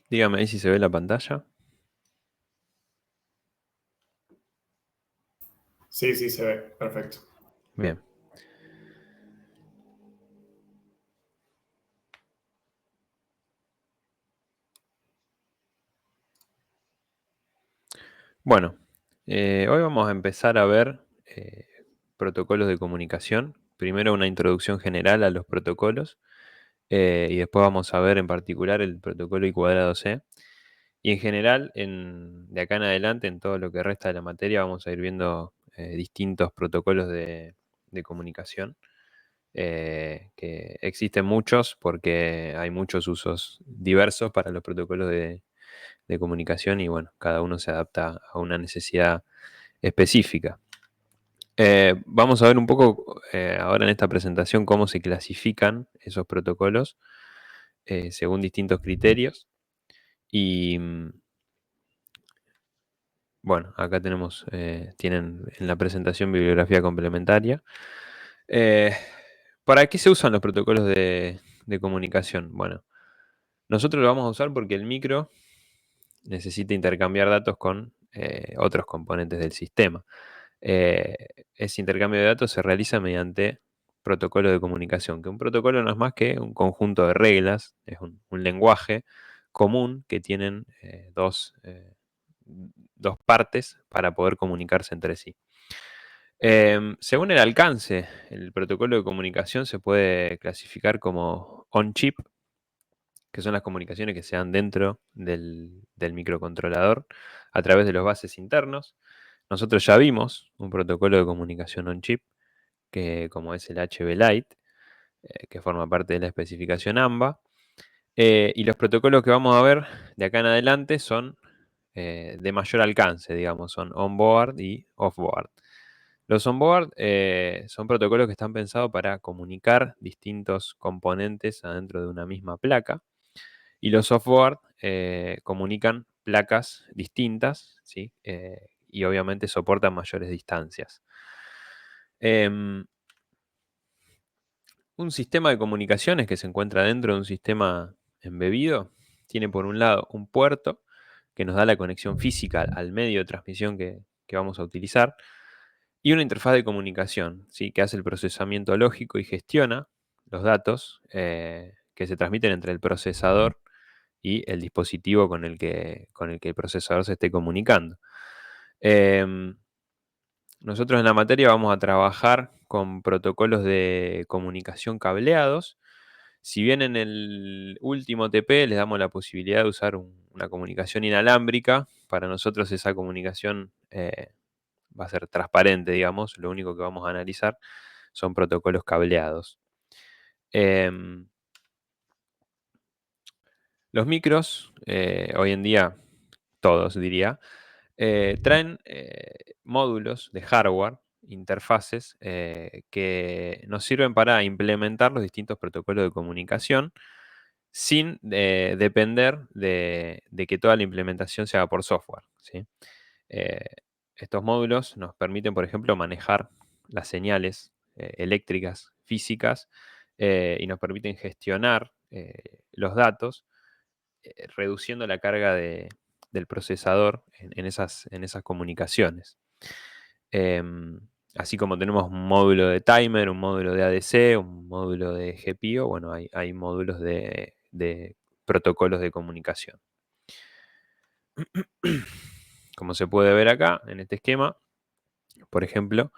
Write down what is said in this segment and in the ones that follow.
Dígame ahí si se ve la pantalla. Sí, sí, se ve. Perfecto. Bien. Bueno, hoy vamos a empezar a ver protocolos de comunicación. Primero una introducción general a los protocolos y después vamos a ver en particular el protocolo I²C. Y en general, de acá en adelante, en todo lo que resta de la materia, vamos a ir viendo distintos protocolos de comunicación, que existen muchos porque hay muchos usos diversos para los protocolos de comunicación y bueno, cada uno se adapta a una necesidad específica. Vamos a ver un poco ahora en esta presentación cómo se clasifican esos protocolos según distintos criterios. Y bueno, acá tienen en la presentación bibliografía complementaria. Eh, ¿Para qué se usan los protocolos de comunicación? Bueno, nosotros lo vamos a usar porque el micro necesita intercambiar datos con otros componentes del sistema. Eh, Ese intercambio de datos se realiza mediante protocolo de comunicación, que un protocolo no es más que un conjunto de reglas, es un lenguaje común que tienen dos partes para poder comunicarse entre sí. Según el alcance, el protocolo de comunicación se puede clasificar como on-chip, que son las comunicaciones que se dan dentro del microcontrolador a través de los bases internos. Nosotros ya vimos un protocolo de comunicación on-chip, que como es el HB-Lite, que forma parte de la especificación AMBA. Y los protocolos que vamos a ver de acá en adelante son de mayor alcance, digamos, son on-board y off-board. Los on-board son protocolos que están pensados para comunicar distintos componentes adentro de una misma placa. Y los off-board comunican placas distintas, ¿sí? Y obviamente soportan mayores distancias. Em, un sistema de comunicaciones que se encuentra dentro de un sistema embebido tiene por un lado un puerto que nos da la conexión física al medio de transmisión que vamos a utilizar y una interfaz de comunicación, ¿sí? Que hace el procesamiento lógico y gestiona los datos que se transmiten entre el procesador y el dispositivo con el que el procesador se esté comunicando. Em, Nosotros en la materia vamos a trabajar con protocolos de comunicación cableados. Si bien en el último TP les damos la posibilidad de usar una comunicación inalámbrica, para nosotros esa comunicación va a ser transparente, digamos. Lo único que vamos a analizar son protocolos cableados. Em, los micros, hoy en día, todos diría, traen módulos de hardware, interfaces, que nos sirven para implementar los distintos protocolos de comunicación sin depender de que toda la implementación se haga por software, ¿sí? Eh, Estos módulos nos permiten, por ejemplo, manejar las señales eléctricas, físicas, y nos permiten gestionar los datos reduciendo la carga del procesador en esas comunicaciones. Em, Así como tenemos un módulo de timer, un módulo de ADC, un módulo de GPIO, bueno, hay módulos de protocolos de comunicación. Como se puede ver acá en este esquema, por ejemplo,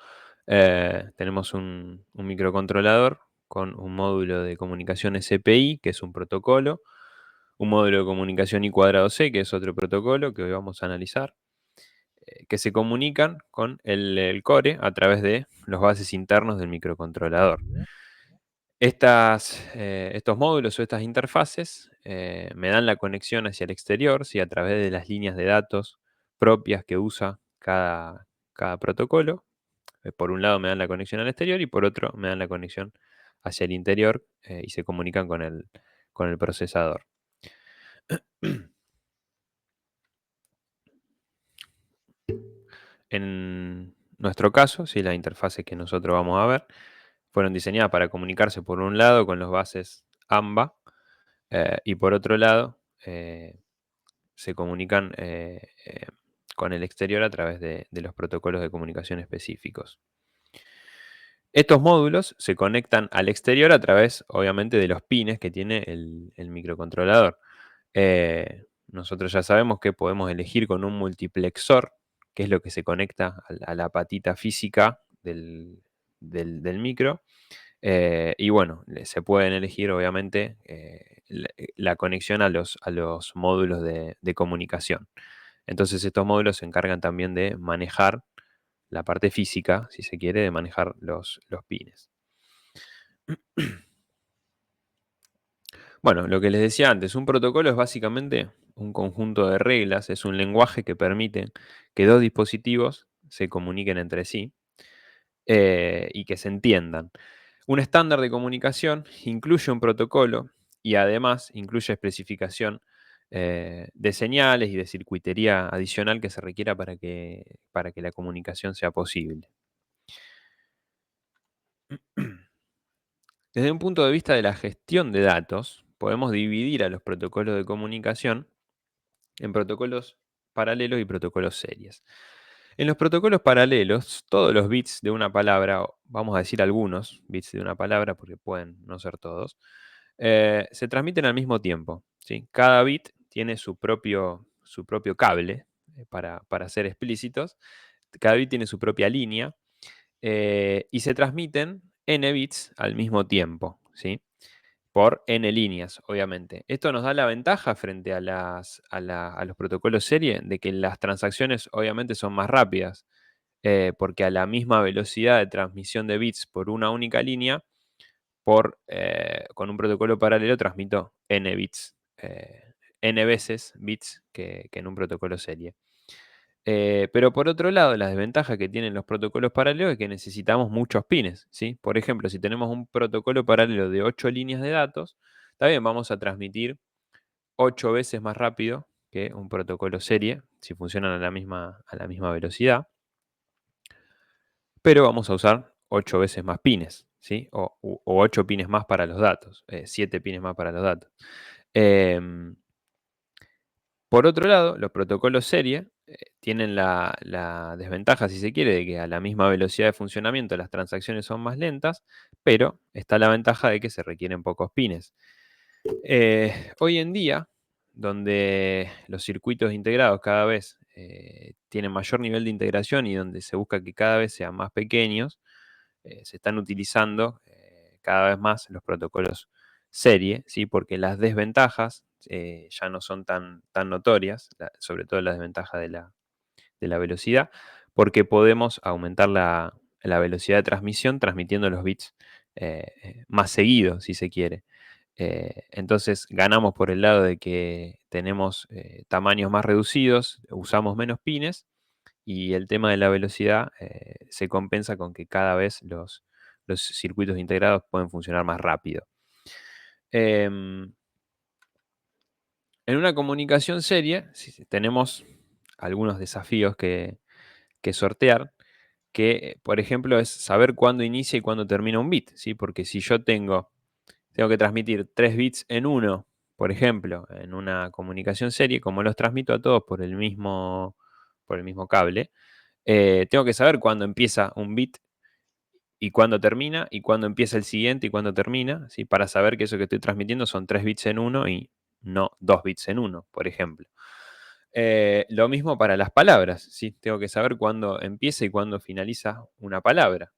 tenemos un microcontrolador con un módulo de comunicación SPI, que es un protocolo, un módulo de comunicación I²C, que es otro protocolo que hoy vamos a analizar, que se comunican con el core a través de los bases internos del microcontrolador. Estos módulos o estas interfaces me dan la conexión hacia el exterior, ¿sí? A través de las líneas de datos propias que usa cada protocolo. Por un lado me dan la conexión al exterior y por otro me dan la conexión hacia el interior y se comunican con el procesador. En nuestro caso, si las interfaces que nosotros vamos a ver fueron diseñadas para comunicarse por un lado con los bases AMBA y por otro lado se comunican con el exterior a través de los protocolos de comunicación específicos. Estos módulos se conectan al exterior a través, obviamente, de los pines que tiene el microcontrolador. Nosotros ya sabemos que podemos elegir con un multiplexor, que es lo que se conecta a la patita física del micro. Y bueno, se pueden elegir, obviamente, la conexión a los módulos de comunicación. Entonces, estos módulos se encargan también de manejar la parte física, si se quiere, de manejar los pines. Bueno, lo que les decía antes, un protocolo es básicamente un conjunto de reglas, es un lenguaje que permite que dos dispositivos se comuniquen entre sí y que se entiendan. Un estándar de comunicación incluye un protocolo y además incluye especificación de señales y de circuitería adicional que se requiera para que la comunicación sea posible. Desde un punto de vista de la gestión de datos, podemos dividir a los protocolos de comunicación en protocolos paralelos y protocolos series. En los protocolos paralelos, todos los bits de una palabra, o vamos a decir algunos bits de una palabra, porque pueden no ser todos, se transmiten al mismo tiempo, ¿sí? Cada bit tiene su propio cable, para ser explícitos. Cada bit tiene su propia línea y se transmiten n bits al mismo tiempo, ¿sí? Por n líneas, obviamente. Esto nos da la ventaja frente a los protocolos serie de que las transacciones obviamente son más rápidas, porque a la misma velocidad de transmisión de bits por una única línea, con un protocolo paralelo transmito n bits, n veces bits que en un protocolo serie. Pero por otro lado, la desventaja que tienen los protocolos paralelos es que necesitamos muchos pines, ¿sí? Por ejemplo, si tenemos un protocolo paralelo de 8 líneas de datos, también vamos a transmitir 8 veces más rápido que un protocolo serie, si funcionan a la misma velocidad, pero vamos a usar 8 veces más pines, ¿sí? O 8 pines más para los datos, 7 pines más para los datos. Em, Por otro lado, los protocolos serie tienen la desventaja, si se quiere, de que a la misma velocidad de funcionamiento las transacciones son más lentas, pero está la ventaja de que se requieren pocos pines. Hoy en día, donde los circuitos integrados cada vez tienen mayor nivel de integración y donde se busca que cada vez sean más pequeños, se están utilizando cada vez más los protocolos serie, ¿sí? Porque las desventajas ya no son tan notorias, sobre todo la desventaja de la velocidad, porque podemos aumentar la velocidad de transmisión transmitiendo los bits más seguidos, si se quiere. Entonces ganamos por el lado de que tenemos tamaños más reducidos, usamos menos pines y el tema de la velocidad se compensa con que cada vez los circuitos integrados pueden funcionar más rápido. Em, en una comunicación serie tenemos algunos desafíos que sortear, que por ejemplo es saber cuándo inicia y cuándo termina un bit, ¿sí? Porque si yo tengo que transmitir 3 bits en uno, por ejemplo, en una comunicación serie, como los transmito a todos por el mismo cable, tengo que saber cuándo empieza un bit y cuándo termina, y cuándo empieza el siguiente y cuándo termina, ¿sí? Para saber que eso que estoy transmitiendo son 3 bits en uno y no 2 bits en uno, por ejemplo. Lo mismo para las palabras, ¿sí? Tengo que saber cuándo empieza y cuándo finaliza una palabra.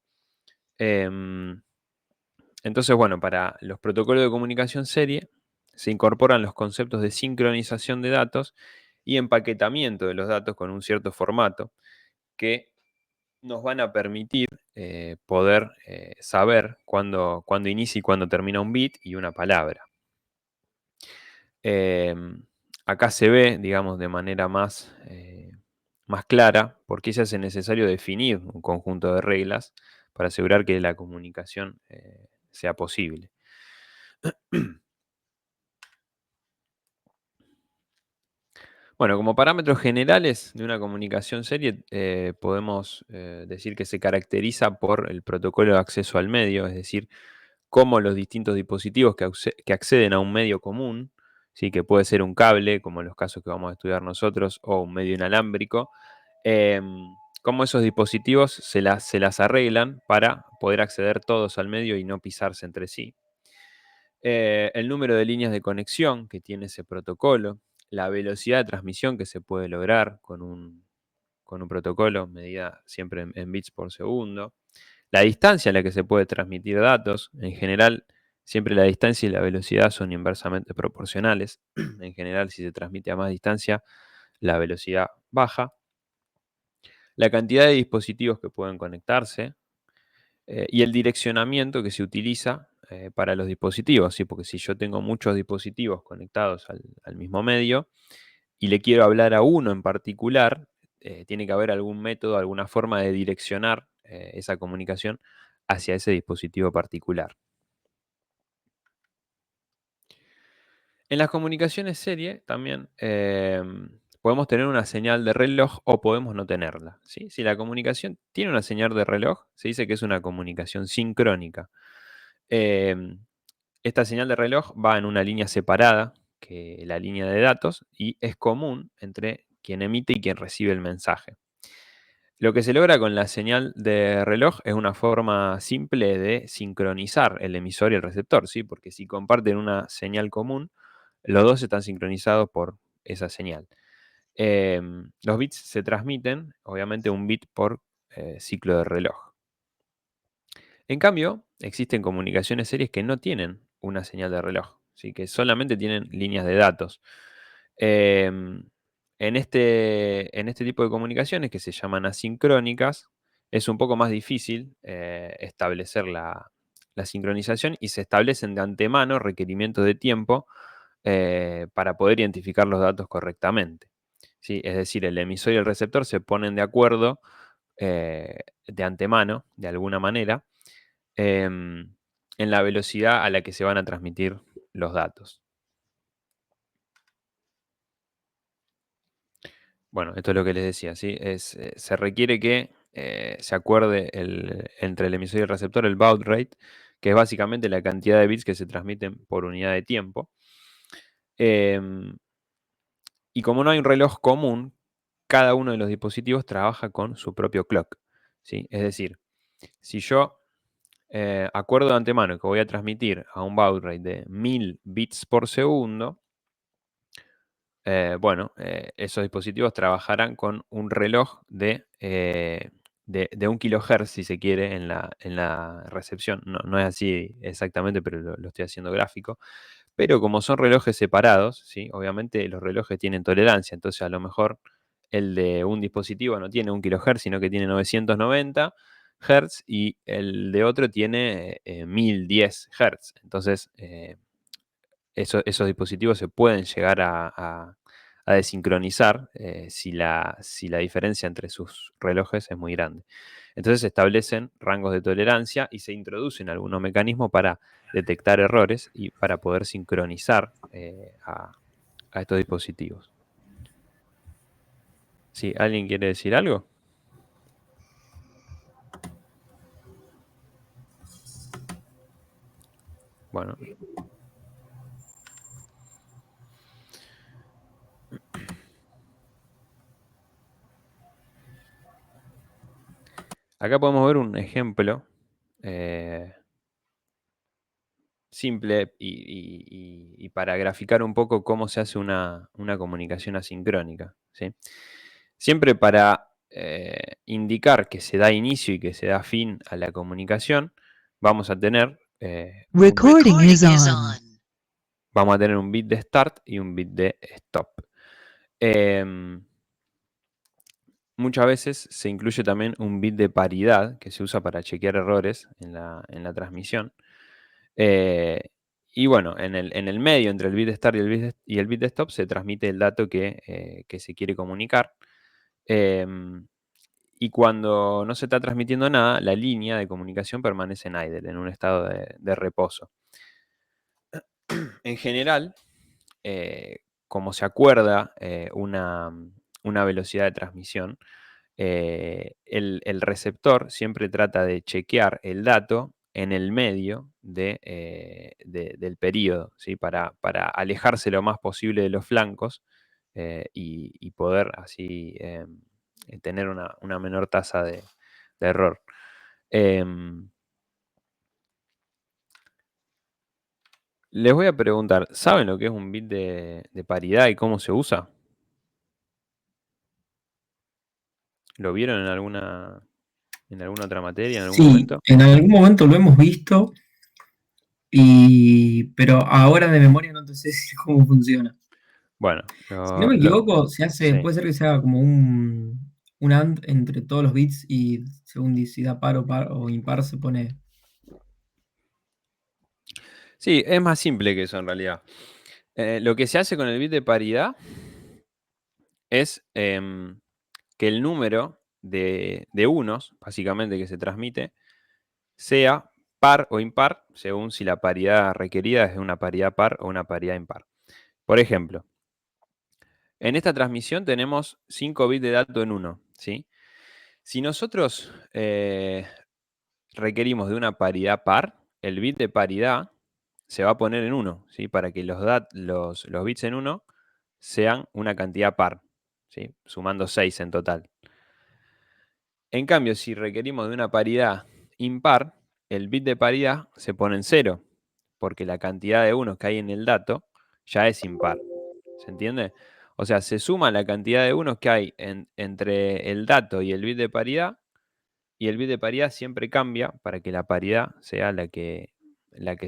Em, entonces, bueno, para los protocolos de comunicación serie se incorporan los conceptos de sincronización de datos y empaquetamiento de los datos con un cierto formato que nos van a permitir poder saber cuándo inicia y cuándo termina un bit y una palabra. Acá se ve, digamos, de manera más clara por qué se hace necesario definir un conjunto de reglas para asegurar que la comunicación sea posible. Bueno, como parámetros generales de una comunicación serie, podemos decir que se caracteriza por el protocolo de acceso al medio, es decir, cómo los distintos dispositivos que acceden a un medio común, ¿sí? Que puede ser un cable, como en los casos que vamos a estudiar nosotros, o un medio inalámbrico, cómo esos dispositivos se las arreglan para poder acceder todos al medio y no pisarse entre sí. El número de líneas de conexión que tiene ese protocolo, la velocidad de transmisión que se puede lograr con un protocolo, medida siempre en bits por segundo, la distancia a la que se puede transmitir datos, en general, siempre la distancia y la velocidad son inversamente proporcionales. En general, si se transmite a más distancia, la velocidad baja. La cantidad de dispositivos que pueden conectarse y el direccionamiento que se utiliza para los dispositivos, ¿sí? Porque si yo tengo muchos dispositivos conectados al mismo medio y le quiero hablar a uno en particular, tiene que haber algún método, alguna forma de direccionar esa comunicación hacia ese dispositivo particular. En las comunicaciones serie también podemos tener una señal de reloj o podemos no tenerla, ¿sí? Si la comunicación tiene una señal de reloj, se dice que es una comunicación sincrónica. Em, Esta señal de reloj va en una línea separada que la línea de datos y es común entre quien emite y quien recibe el mensaje. Lo que se logra con la señal de reloj es una forma simple de sincronizar el emisor y el receptor, ¿sí? Porque si comparten una señal común, los dos están sincronizados por esa señal. Los bits se transmiten, obviamente, un bit por ciclo de reloj. En cambio, existen comunicaciones serias que no tienen una señal de reloj, ¿sí? Que solamente tienen líneas de datos. Em, en este tipo de comunicaciones, que se llaman asincrónicas, es un poco más difícil establecer la sincronización y se establecen de antemano requerimientos de tiempo para poder identificar los datos correctamente, ¿sí? Es decir, el emisor y el receptor se ponen de acuerdo de antemano, de alguna manera, en la velocidad a la que se van a transmitir los datos. Bueno, esto es lo que les decía, ¿sí? Se requiere que se acuerde entre el emisor y el receptor el baud rate, que es básicamente la cantidad de bits que se transmiten por unidad de tiempo. Em, y como no hay un reloj común, cada uno de los dispositivos trabaja con su propio clock, ¿sí? Es decir, si yo acuerdo de antemano que voy a transmitir a un baud rate de 1000 bits por segundo, esos dispositivos trabajarán con un reloj de 1 kilohertz, si se quiere, en la recepción. No, no es así exactamente, pero lo estoy haciendo gráfico. Pero como son relojes separados, ¿sí? Obviamente los relojes tienen tolerancia, entonces a lo mejor el de un dispositivo no tiene 1 kilohertz, sino que tiene 990 Hz y el de otro tiene 1010 Hz. Entonces, esos dispositivos se pueden llegar a desincronizar si la diferencia entre sus relojes es muy grande. Entonces se establecen rangos de tolerancia y se introducen algunos mecanismos para detectar errores y para poder sincronizar a estos dispositivos. ¿Sí? ¿Alguien quiere decir algo? Bueno. Acá podemos ver un ejemplo simple y para graficar un poco cómo se hace una comunicación asincrónica, ¿sí? Siempre para indicar que se da inicio y que se da fin a la comunicación, vamos a tener Recording is on. vamos a tener un bit de start y un bit de stop. Muchas veces se incluye también un bit de paridad que se usa para chequear errores en la transmisión. Y bueno, en el medio, entre el bit de start y el bit de stop, se transmite el dato que se quiere comunicar. Y cuando no se está transmitiendo nada, la línea de comunicación permanece en idle, en un estado de reposo. En general, como se acuerda una velocidad de transmisión, el receptor siempre trata de chequear el dato en el medio del período, ¿sí? Para alejarse lo más posible de los flancos y poder así tener una menor tasa de error. Les voy a preguntar, ¿saben lo que es un bit de paridad y cómo se usa? ¿Lo vieron en alguna otra materia, en algún Sí, momento? en algún momento lo hemos visto, pero ahora de memoria no te sé decir cómo funciona. Bueno, Si no me equivoco, sí. puede ser que se haga como un AND entre todos los bits y según si da par o impar se pone. Sí, es más simple que eso en realidad. Lo que se hace con el bit de paridad es que el número de unos, básicamente, que se transmite, sea par o impar, según si la paridad requerida es una paridad par o una paridad impar. Por ejemplo, en esta transmisión tenemos 5 bits de dato en 1, ¿sí? Si nosotros requerimos de una paridad par, el bit de paridad se va a poner en 1, ¿sí? Para que los bits en 1 sean una cantidad par, ¿sí? Sumando 6 en total. En cambio, si requerimos de una paridad impar, el bit de paridad se pone en 0, porque la cantidad de unos que hay en el dato ya es impar. ¿Se entiende? O sea, se suma la cantidad de unos que hay entre el dato y el bit de paridad, y el bit de paridad siempre cambia para que la paridad sea la que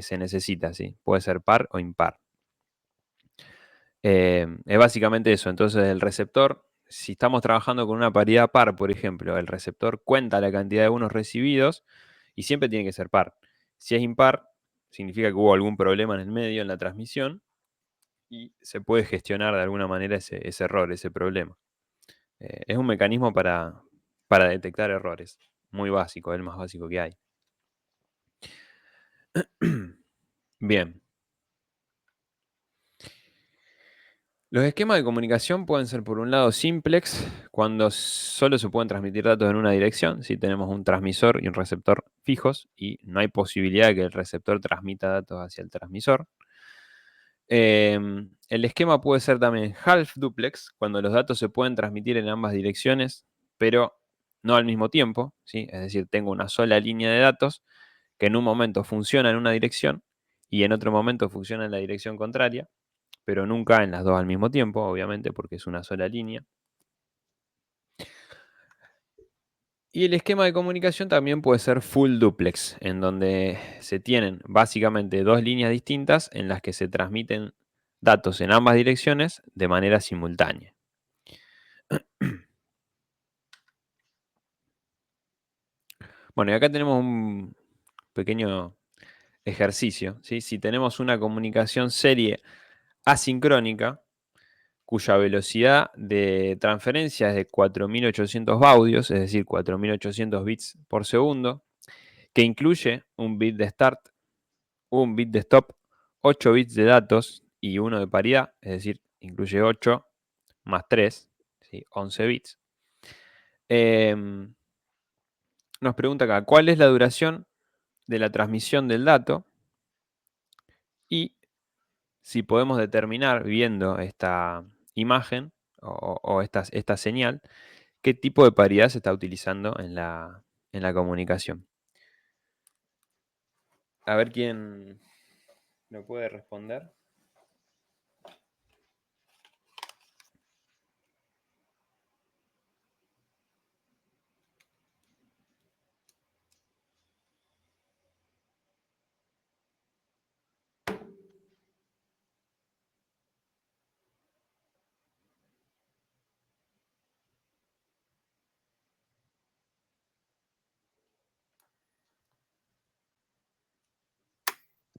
se necesita, ¿sí? Puede ser par o impar. Es básicamente eso. Entonces, el receptor, si estamos trabajando con una paridad par, por ejemplo, el receptor cuenta la cantidad de unos recibidos y siempre tiene que ser par. Si es impar, significa que hubo algún problema en el medio, en la transmisión, y se puede gestionar de alguna manera ese error, ese problema. Es un mecanismo para detectar errores. Muy básico, el más básico que hay. Bien. Los esquemas de comunicación pueden ser, por un lado, simplex, cuando solo se pueden transmitir datos en una dirección, si tenemos un transmisor y un receptor fijos, y no hay posibilidad de que el receptor transmita datos hacia el transmisor. El esquema puede ser también half duplex, cuando los datos se pueden transmitir en ambas direcciones, pero no al mismo tiempo, ¿sí? Es decir, tengo una sola línea de datos que en un momento funciona en una dirección y en otro momento funciona en la dirección contraria, pero nunca en las dos al mismo tiempo, obviamente, porque es una sola línea. Y el esquema de comunicación también puede ser full duplex, en donde se tienen básicamente dos líneas distintas en las que se transmiten datos en ambas direcciones de manera simultánea. Bueno, y acá tenemos un pequeño ejercicio, ¿sí? Si tenemos una comunicación serie asincrónica, cuya velocidad de transferencia es de 4800 baudios, es decir, 4800 bits por segundo, que incluye un bit de start, un bit de stop, 8 bits de datos y uno de paridad, es decir, incluye 8 más 3, ¿sí? 11 bits. Nos pregunta acá, ¿cuál es la duración de la transmisión del dato? Y si podemos determinar, viendo esta imagen o esta señal, qué tipo de paridad se está utilizando en la comunicación. A ver quién me puede responder.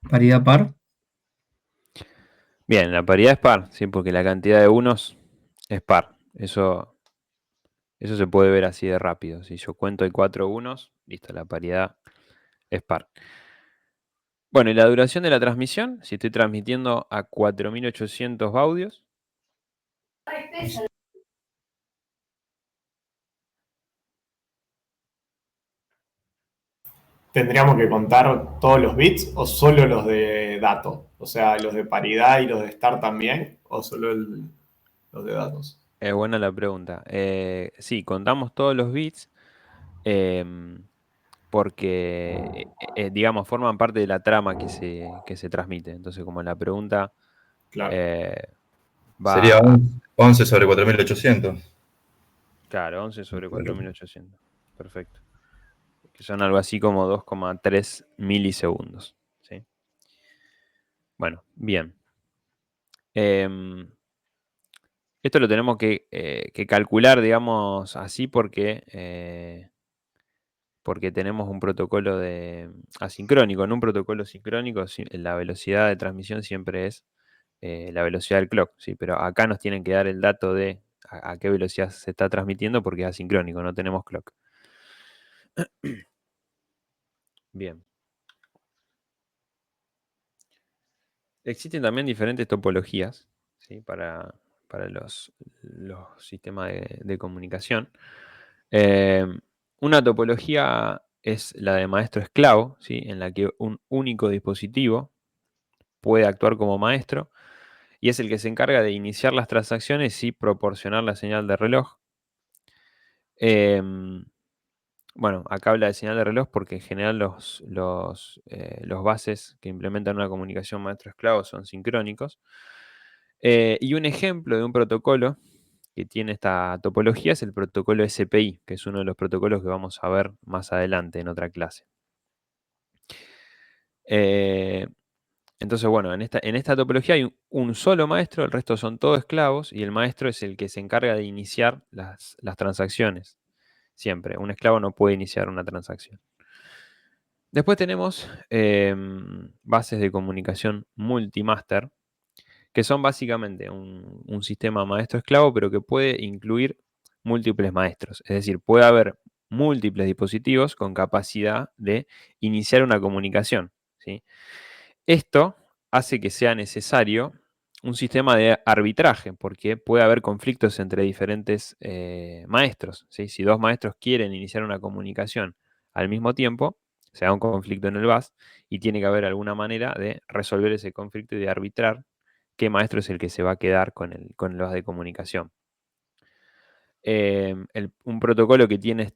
Paridad par. Bien, la paridad es par, ¿sí? Porque la cantidad de unos es par. Eso se puede ver así de rápido. Si yo cuento hay 4 unos, listo, la paridad es par. Bueno, y la duración de la transmisión, si estoy transmitiendo a 4800 baudios. ¿tendríamos que contar todos los bits o solo los de datos? O sea, los de paridad y los de estar también, o solo los de datos. Es buena la pregunta. Sí, contamos todos los bits em, porque, digamos, forman parte de la trama que se transmite. Entonces, como la pregunta Claro. va Sería a, 11 sobre 4800. claro, 11 sobre 4800. Perfecto. Que son algo así como 2,3 milisegundos. ¿Sí? Bueno, bien. Em, Esto lo tenemos que calcular, digamos, así porque tenemos un protocolo asincrónico. En un protocolo sincrónico, la velocidad de transmisión siempre es la velocidad del clock, ¿sí? Pero acá nos tienen que dar el dato de a qué velocidad se está transmitiendo porque es asincrónico, no tenemos clock. Bien. Existen también diferentes topologías, ¿sí? para los sistemas de comunicación. Eh, una topología es la de maestro esclavo, ¿sí? En la que un único dispositivo puede actuar como maestro y es el que se encarga de iniciar las transacciones y proporcionar la señal de reloj. Em, bueno, acá habla de señal de reloj porque en general los bases que implementan una comunicación maestro-esclavo son sincrónicos. Y un ejemplo de un protocolo que tiene esta topología es el protocolo SPI, que es uno de los protocolos que vamos a ver más adelante en otra clase. Eh, entonces, bueno, en esta topología hay un solo maestro, el resto son todos esclavos, y el maestro es el que se encarga de iniciar las transacciones. Siempre, un esclavo no puede iniciar una transacción. Después tenemos bases de comunicación multimaster, que son básicamente un sistema maestro-esclavo, pero que puede incluir múltiples maestros. Es decir, puede haber múltiples dispositivos con capacidad de iniciar una comunicación, ¿sí? Esto hace que sea necesario un sistema de arbitraje, porque puede haber conflictos entre diferentes maestros, ¿sí? Si dos maestros quieren iniciar una comunicación al mismo tiempo, se da un conflicto en el bus y tiene que haber alguna manera de resolver ese conflicto y de arbitrar qué maestro es el que se va a quedar con el bus de comunicación. Un protocolo que tiene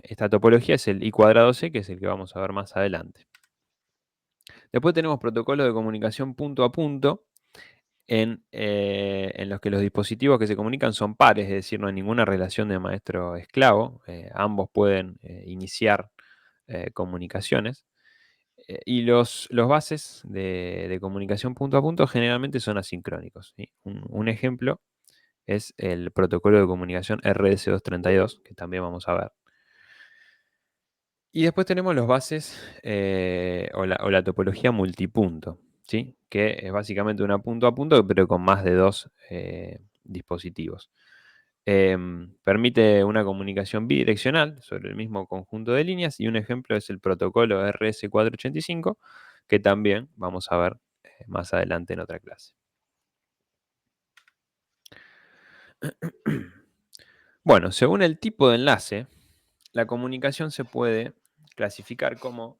esta topología es el I²C, que es el que vamos a ver más adelante. Después tenemos protocolos de comunicación punto a punto, en los que los dispositivos que se comunican son pares, es decir, no hay ninguna relación de maestro-esclavo. Ambos pueden iniciar comunicaciones. Y los bases de comunicación punto a punto generalmente son asincrónicos, ¿sí? Un ejemplo es el protocolo de comunicación RS232, que también vamos a ver. Y después tenemos los bases o la topología multipunto, ¿sí? Que es básicamente una punto a punto, pero con más de dos dispositivos. Permite una comunicación bidireccional sobre el mismo conjunto de líneas y un ejemplo es el protocolo RS485, que también vamos a ver más adelante en otra clase. Bueno, según el tipo de enlace, la comunicación se puede clasificar como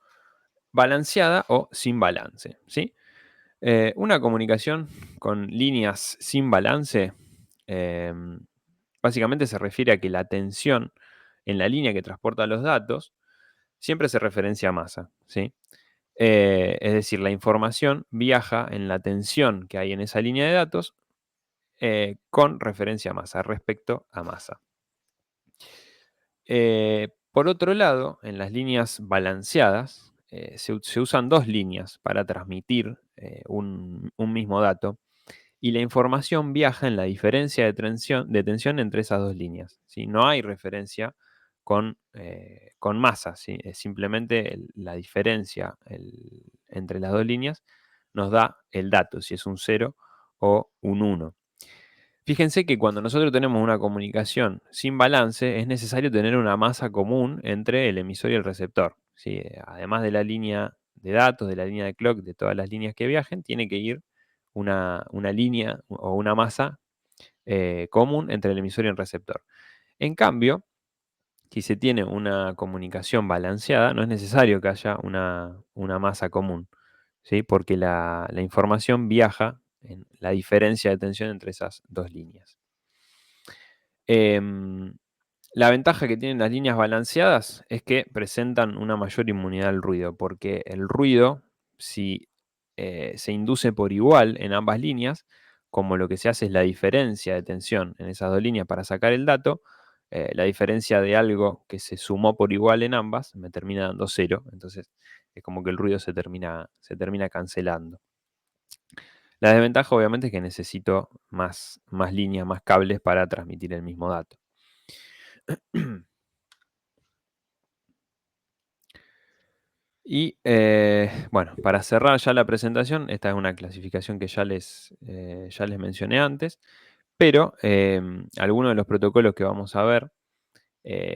balanceada o sin balance, ¿sí? Una comunicación con líneas sin balance básicamente se refiere a que la tensión en la línea que transporta los datos siempre se referencia a masa, ¿sí? Es decir, la información viaja en la tensión que hay en esa línea de datos con referencia a masa, respecto a masa. Por otro lado, en las líneas balanceadas, se usan dos líneas para transmitir un mismo dato y la información viaja en la diferencia de tensión entre esas dos líneas, ¿sí? No hay referencia con masa, ¿sí? Es simplemente la diferencia entre las dos líneas nos da el dato, si es un 0 o un 1. Fíjense que cuando nosotros tenemos una comunicación sin balance, es necesario tener una masa común entre el emisor y el receptor, ¿sí? Además de la línea de datos, de la línea de clock, de todas las líneas que viajen, tiene que ir una línea o una masa común entre el emisor y el receptor. En cambio, si se tiene una comunicación balanceada, no es necesario que haya una masa común, ¿sí? Porque la información viaja en la diferencia de tensión entre esas dos líneas. Em, la ventaja que tienen las líneas balanceadas es que presentan una mayor inmunidad al ruido, porque el ruido, si se induce por igual en ambas líneas, como lo que se hace es la diferencia de tensión en esas dos líneas para sacar el dato, la diferencia de algo que se sumó por igual en ambas me termina dando 0, entonces es como que el ruido se termina cancelando. La desventaja obviamente es que necesito más líneas, más cables para transmitir el mismo dato. Y bueno, para cerrar ya la presentación, esta es una clasificación que ya les mencioné antes, pero algunos de los protocolos que vamos a ver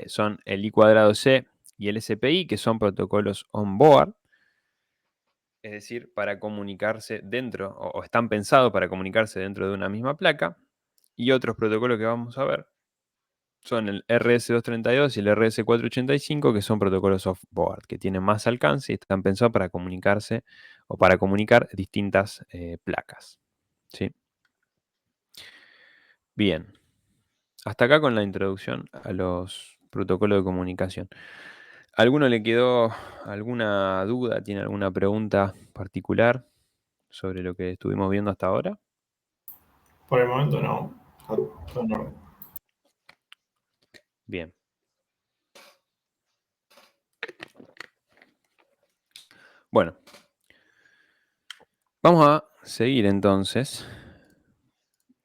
son el I²C y el SPI, que son protocolos on-board, es decir, para comunicarse dentro, o están pensados para comunicarse dentro de una misma placa, y otros protocolos que vamos a ver son el RS232 y el RS485, que son protocolos off-board, que tienen más alcance y están pensados para comunicarse o para comunicar distintas placas. ¿Sí? Bien, hasta acá con la introducción a los protocolos de comunicación. ¿Alguno le quedó alguna duda? ¿Tiene alguna pregunta particular sobre lo que estuvimos viendo hasta ahora? Por el momento no. Todo en orden. Bien. Bueno, vamos a seguir entonces.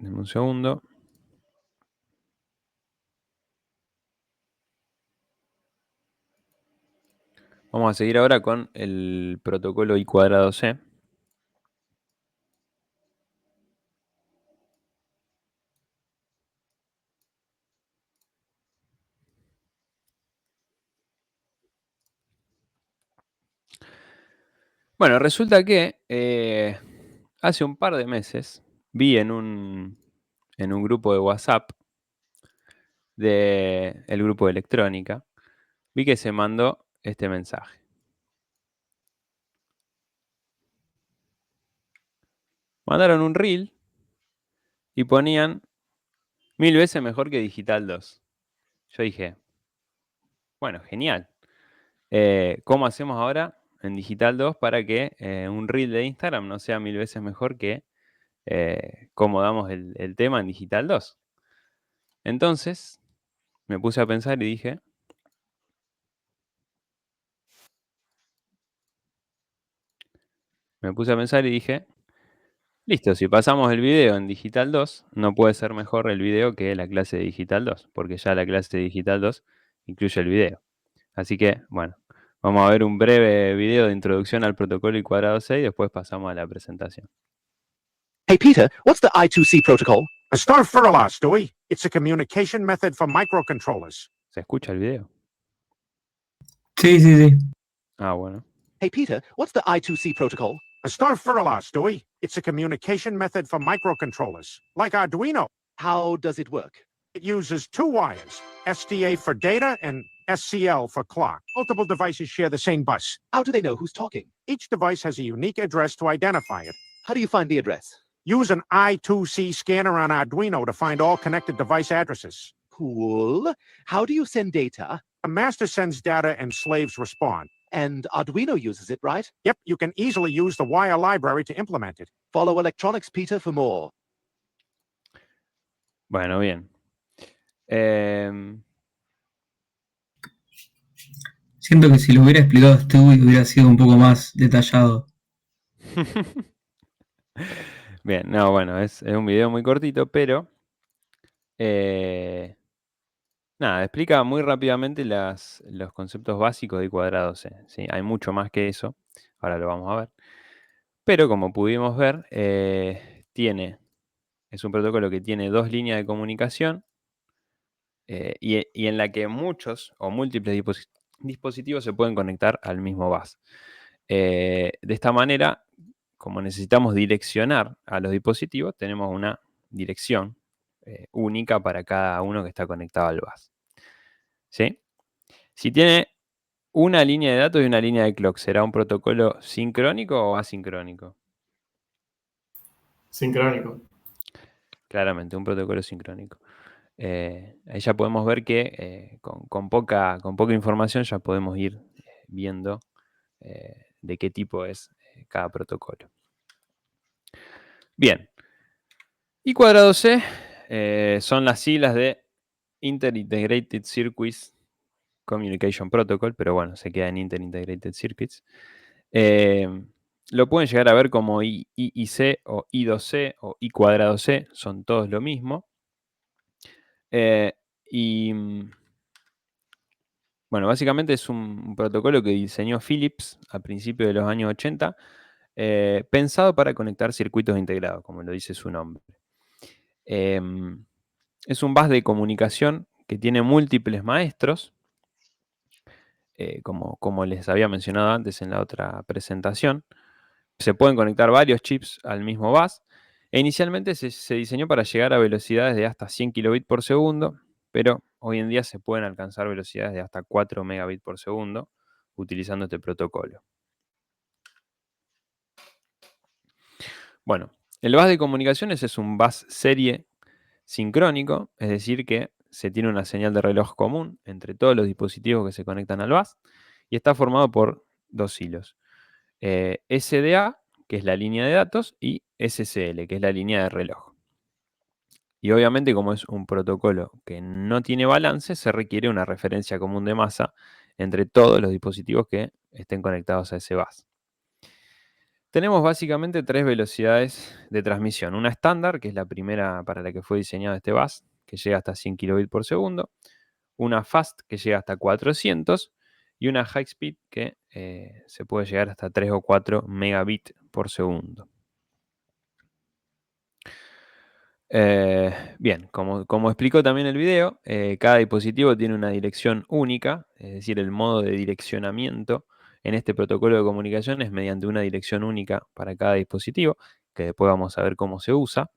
Deme un segundo. Vamos a seguir ahora con el protocolo I²C. Bueno, resulta que hace un par de meses vi en un grupo de WhatsApp del grupo de electrónica, vi que se mandó este mensaje. Mandaron un reel y ponían 1000 veces mejor que Digital 2. Yo dije, bueno, genial. ¿Cómo hacemos ahora en Digital 2 para que un reel de Instagram no sea 1000 veces mejor que cómo damos el tema en Digital 2? Entonces, me puse a pensar y dije, listo, si pasamos el video en Digital 2, no puede ser mejor el video que la clase de Digital 2, porque ya la clase de Digital 2 incluye el video. Así que, bueno, vamos a ver un breve video de introducción al protocolo I²C y después pasamos a la presentación. Hey, Peter, what's the I2C protocol? A star furler, Stewie. It's a communication method for microcontrollers. ¿Se escucha el video? Sí, sí, sí. Ah, bueno. Hey, Peter, what's the I2C protocol? A star furler, Stewie. It's a communication method for microcontrollers, like Arduino. How does it work? It uses two wires, SDA for data and SCL for clock. Multiple devices share the same bus. How do they know who's talking? Each device has a unique address to identify it. How do you find the address? Use an I2C scanner on Arduino to find all connected device addresses. Cool. How do you send data? A master sends data and slaves respond. And Arduino uses it, right? Yep, you can easily use the wire library to implement it. Follow Electronics Peter for more. Bueno, bien. Siento que si lo hubiera explicado Stewie hubiera sido un poco más detallado. Bien, no, bueno, es un video muy cortito, pero nada, explica muy rápidamente los conceptos básicos de I²C. ¿Sí? Hay mucho más que eso, ahora lo vamos a ver. Pero como pudimos ver, es un protocolo que tiene dos líneas de comunicación y en la que muchos o múltiples dispositivos se pueden conectar al mismo bus. De esta manera, como necesitamos direccionar a los dispositivos, tenemos una dirección única para cada uno que está conectado al bus. ¿Sí? Si tiene una línea de datos y una línea de clock, ¿será un protocolo sincrónico o asincrónico? Sincrónico. Claramente, un protocolo sincrónico. Ahí ya podemos ver que con poca información ya podemos ir viendo de qué tipo es cada protocolo. Bien. I cuadrado C son las siglas de Inter-Integrated Circuits Communication Protocol, pero bueno, se queda en Inter-Integrated Circuits. Lo pueden llegar a ver como IIC o I2C o I cuadrado C, son todos lo mismo. Bueno, básicamente es un protocolo que diseñó Philips a principios de los años 80, pensado para conectar circuitos integrados, como lo dice su nombre. Es un bus de comunicación que tiene múltiples maestros, como les había mencionado antes en la otra presentación. Se pueden conectar varios chips al mismo bus. E inicialmente se diseñó para llegar a velocidades de hasta 100 kilobits por segundo, pero hoy en día se pueden alcanzar velocidades de hasta 4 megabits por segundo utilizando este protocolo. Bueno, el bus de comunicaciones es un bus serie sincrónico, es decir que se tiene una señal de reloj común entre todos los dispositivos que se conectan al bus y está formado por dos hilos. SDA, que es la línea de datos, y SCL, que es la línea de reloj. Y obviamente, como es un protocolo que no tiene balance, se requiere una referencia común de masa entre todos los dispositivos que estén conectados a ese bus. Tenemos básicamente tres velocidades de transmisión. Una estándar, que es la primera para la que fue diseñado este bus, que llega hasta 100 kilobits por segundo. Una fast, que llega hasta 400. Y una high speed, que se puede llegar hasta 3 o 4 megabits por segundo. Bien, como explicó también el video, cada dispositivo tiene una dirección única, es decir, el modo de direccionamiento en este protocolo de comunicación es mediante una dirección única para cada dispositivo, que después vamos a ver cómo se usa.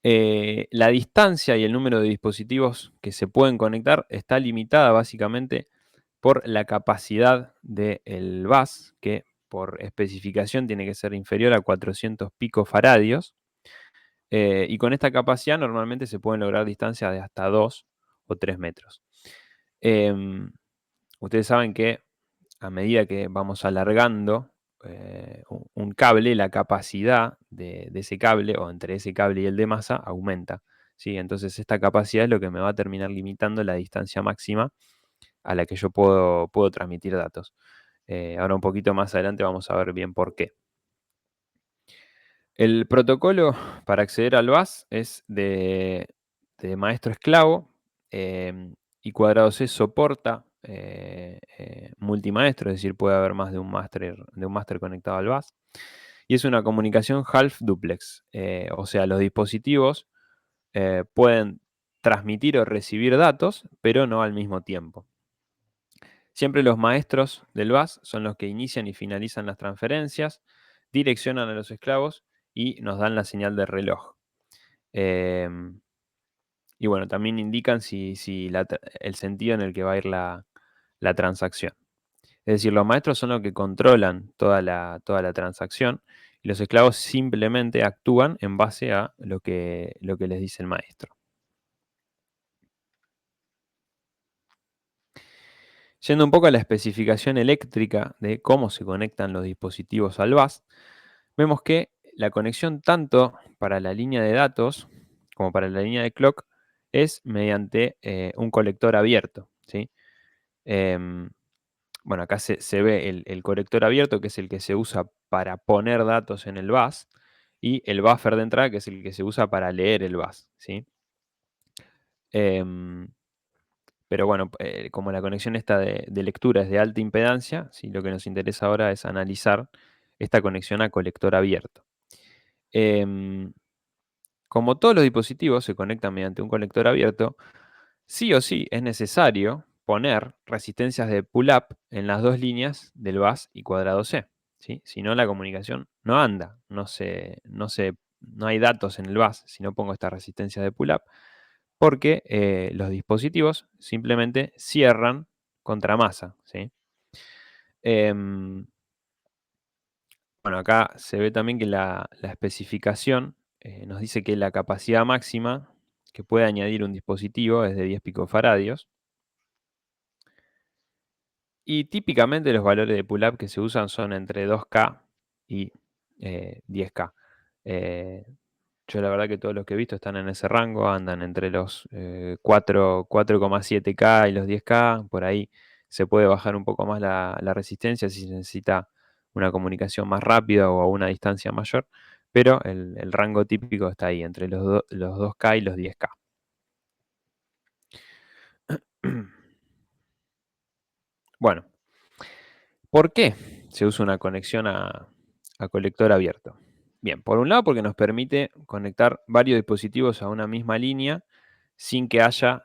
La distancia y el número de dispositivos que se pueden conectar está limitada básicamente por la capacidad del bus, que por especificación tiene que ser inferior a 400 picofaradios. Y con esta capacidad normalmente se pueden lograr distancias de hasta 2 o 3 metros. Ustedes saben que a medida que vamos alargando un cable, la capacidad de ese cable, o entre ese cable y el de masa, aumenta, ¿sí? Entonces esta capacidad es lo que me va a terminar limitando la distancia máxima a la que yo puedo transmitir datos. Ahora un poquito más adelante vamos a ver bien por qué. El protocolo para acceder al bus es de maestro esclavo. Y cuadrado C soporta multimaestro, es decir, puede haber más de un máster conectado al bus. Y es una comunicación half duplex, o sea, los dispositivos pueden transmitir o recibir datos, pero no al mismo tiempo. Siempre los maestros del bus son los que inician y finalizan las transferencias, direccionan a los esclavos y nos dan la señal de reloj. Y bueno, también indican el sentido en el que va a ir la transacción. Es decir, los maestros son los que controlan toda la transacción y los esclavos simplemente actúan en base a lo que les dice el maestro. Yendo un poco a la especificación eléctrica de cómo se conectan los dispositivos al bus, vemos que la conexión tanto para la línea de datos como para la línea de clock es mediante un colector abierto, ¿sí? Bueno, acá se ve el colector abierto, que es el que se usa para poner datos en el bus, y el buffer de entrada, que es el que se usa para leer el bus, ¿sí? Pero bueno, como la conexión esta de lectura es de alta impedancia, ¿sí? Lo que nos interesa ahora es analizar esta conexión a colector abierto. Como todos los dispositivos se conectan mediante un colector abierto, sí o sí es necesario poner resistencias de pull-up en las dos líneas del bus y cuadrado C, ¿sí? Si no, la comunicación no anda, no hay datos en el bus si no pongo estas resistencias de pull-up. porque los dispositivos simplemente cierran contra masa, ¿sí? Bueno, acá se ve también que la especificación nos dice que la capacidad máxima que puede añadir un dispositivo es de 10 picofaradios. Y típicamente los valores de pull-up que se usan son entre 2K y 10K. Yo la verdad que todos los que he visto están en ese rango, andan entre los 4,7K y los 10K. Por ahí se puede bajar un poco más la resistencia si se necesita una comunicación más rápida o a una distancia mayor, pero el rango típico está ahí, entre los 2K y los 10K. Bueno, ¿por qué se usa una conexión a colector abierto? Bien, por un lado porque nos permite conectar varios dispositivos a una misma línea sin que haya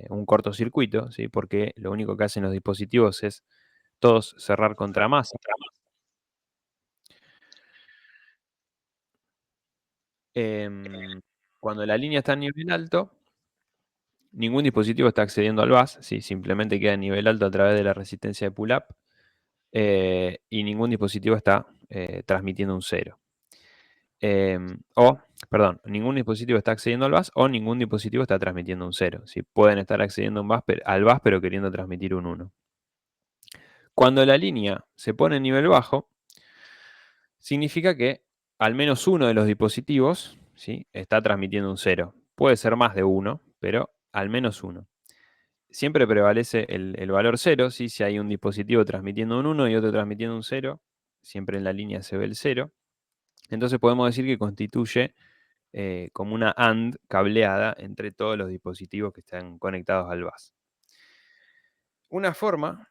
un cortocircuito, ¿sí? Porque lo único que hacen los dispositivos es todos cerrar contra masa. Cuando la línea está a nivel alto, ningún dispositivo está accediendo al bus, ¿sí? Simplemente queda a nivel alto a través de la resistencia de pull-up y ningún dispositivo está transmitiendo un 0. Perdón, ningún dispositivo está accediendo al bus o ningún dispositivo está transmitiendo un 0. ¿Sí? Pueden estar accediendo al bus pero queriendo transmitir un 1. Cuando la línea se pone en nivel bajo, significa que al menos uno de los dispositivos, ¿sí?, está transmitiendo un 0. Puede ser más de uno, pero al menos uno. Siempre prevalece el valor 0, ¿sí? Si hay un dispositivo transmitiendo un 1 y otro transmitiendo un 0, siempre en la línea se ve el 0. Entonces podemos decir que constituye como una AND cableada entre todos los dispositivos que están conectados al bus. Una forma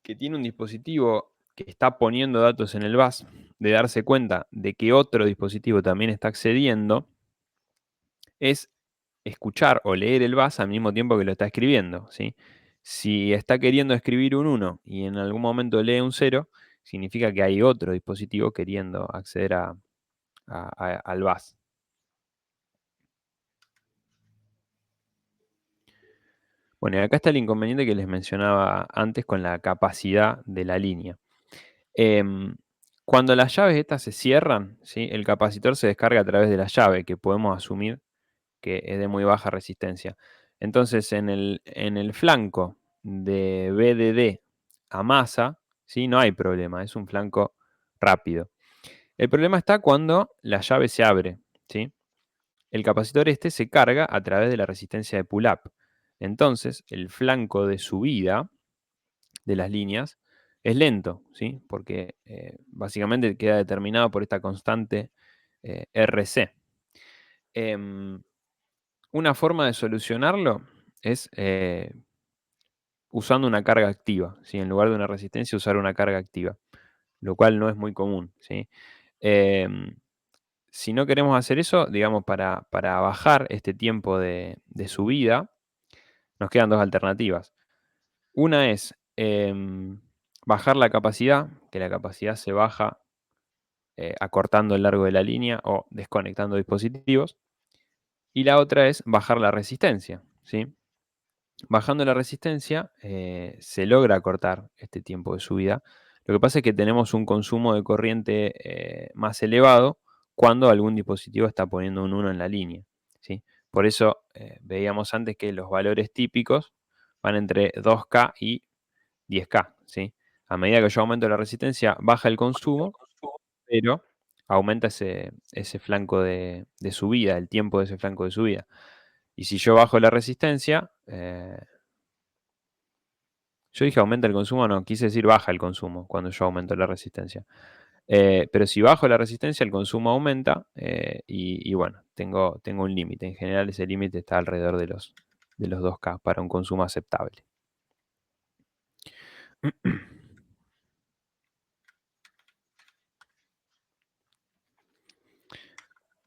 que tiene un dispositivo que está poniendo datos en el bus de darse cuenta de que otro dispositivo también está accediendo es escuchar o leer el bus al mismo tiempo que lo está escribiendo, ¿sí? Si está queriendo escribir un 1 y en algún momento lee un 0, significa que hay otro dispositivo queriendo acceder al bus. Bueno, y acá está el inconveniente que les mencionaba antes con la capacidad de la línea. Cuando las llaves estas se cierran, ¿sí?, el capacitor se descarga a través de la llave, que podemos asumir que es de muy baja resistencia. Entonces, en el flanco de BDD a masa, ¿sí?, no hay problema, es un flanco rápido. El problema está cuando la llave se abre, ¿sí? El capacitor este se carga a través de la resistencia de pull-up. Entonces, el flanco de subida de las líneas es lento, ¿sí? Porque básicamente queda determinado por esta constante RC. Una forma de solucionarlo es usando una carga activa, ¿sí? En lugar de una resistencia, usar una carga activa, lo cual no es muy común, ¿sí? Si no queremos hacer eso, digamos, para bajar este tiempo de subida, nos quedan dos alternativas. Una es bajar la capacidad, que la capacidad se baja acortando el largo de la línea o desconectando dispositivos. Y la otra es bajar la resistencia, ¿sí? Bajando la resistencia se logra acortar este tiempo de subida. Lo que pasa es que tenemos un consumo de corriente más elevado cuando algún dispositivo está poniendo un 1 en la línea, ¿sí? Por eso veíamos antes que los valores típicos van entre 2K y 10K, ¿sí? A medida que yo aumento la resistencia, baja el consumo, pero aumenta ese flanco de subida, el tiempo de ese flanco de subida. Y si yo bajo la resistencia, yo dije aumenta el consumo, no, quise decir baja el consumo cuando yo aumento la resistencia. Pero si bajo la resistencia, el consumo aumenta y bueno, tengo un límite. En general ese límite está alrededor de los 2K para un consumo aceptable.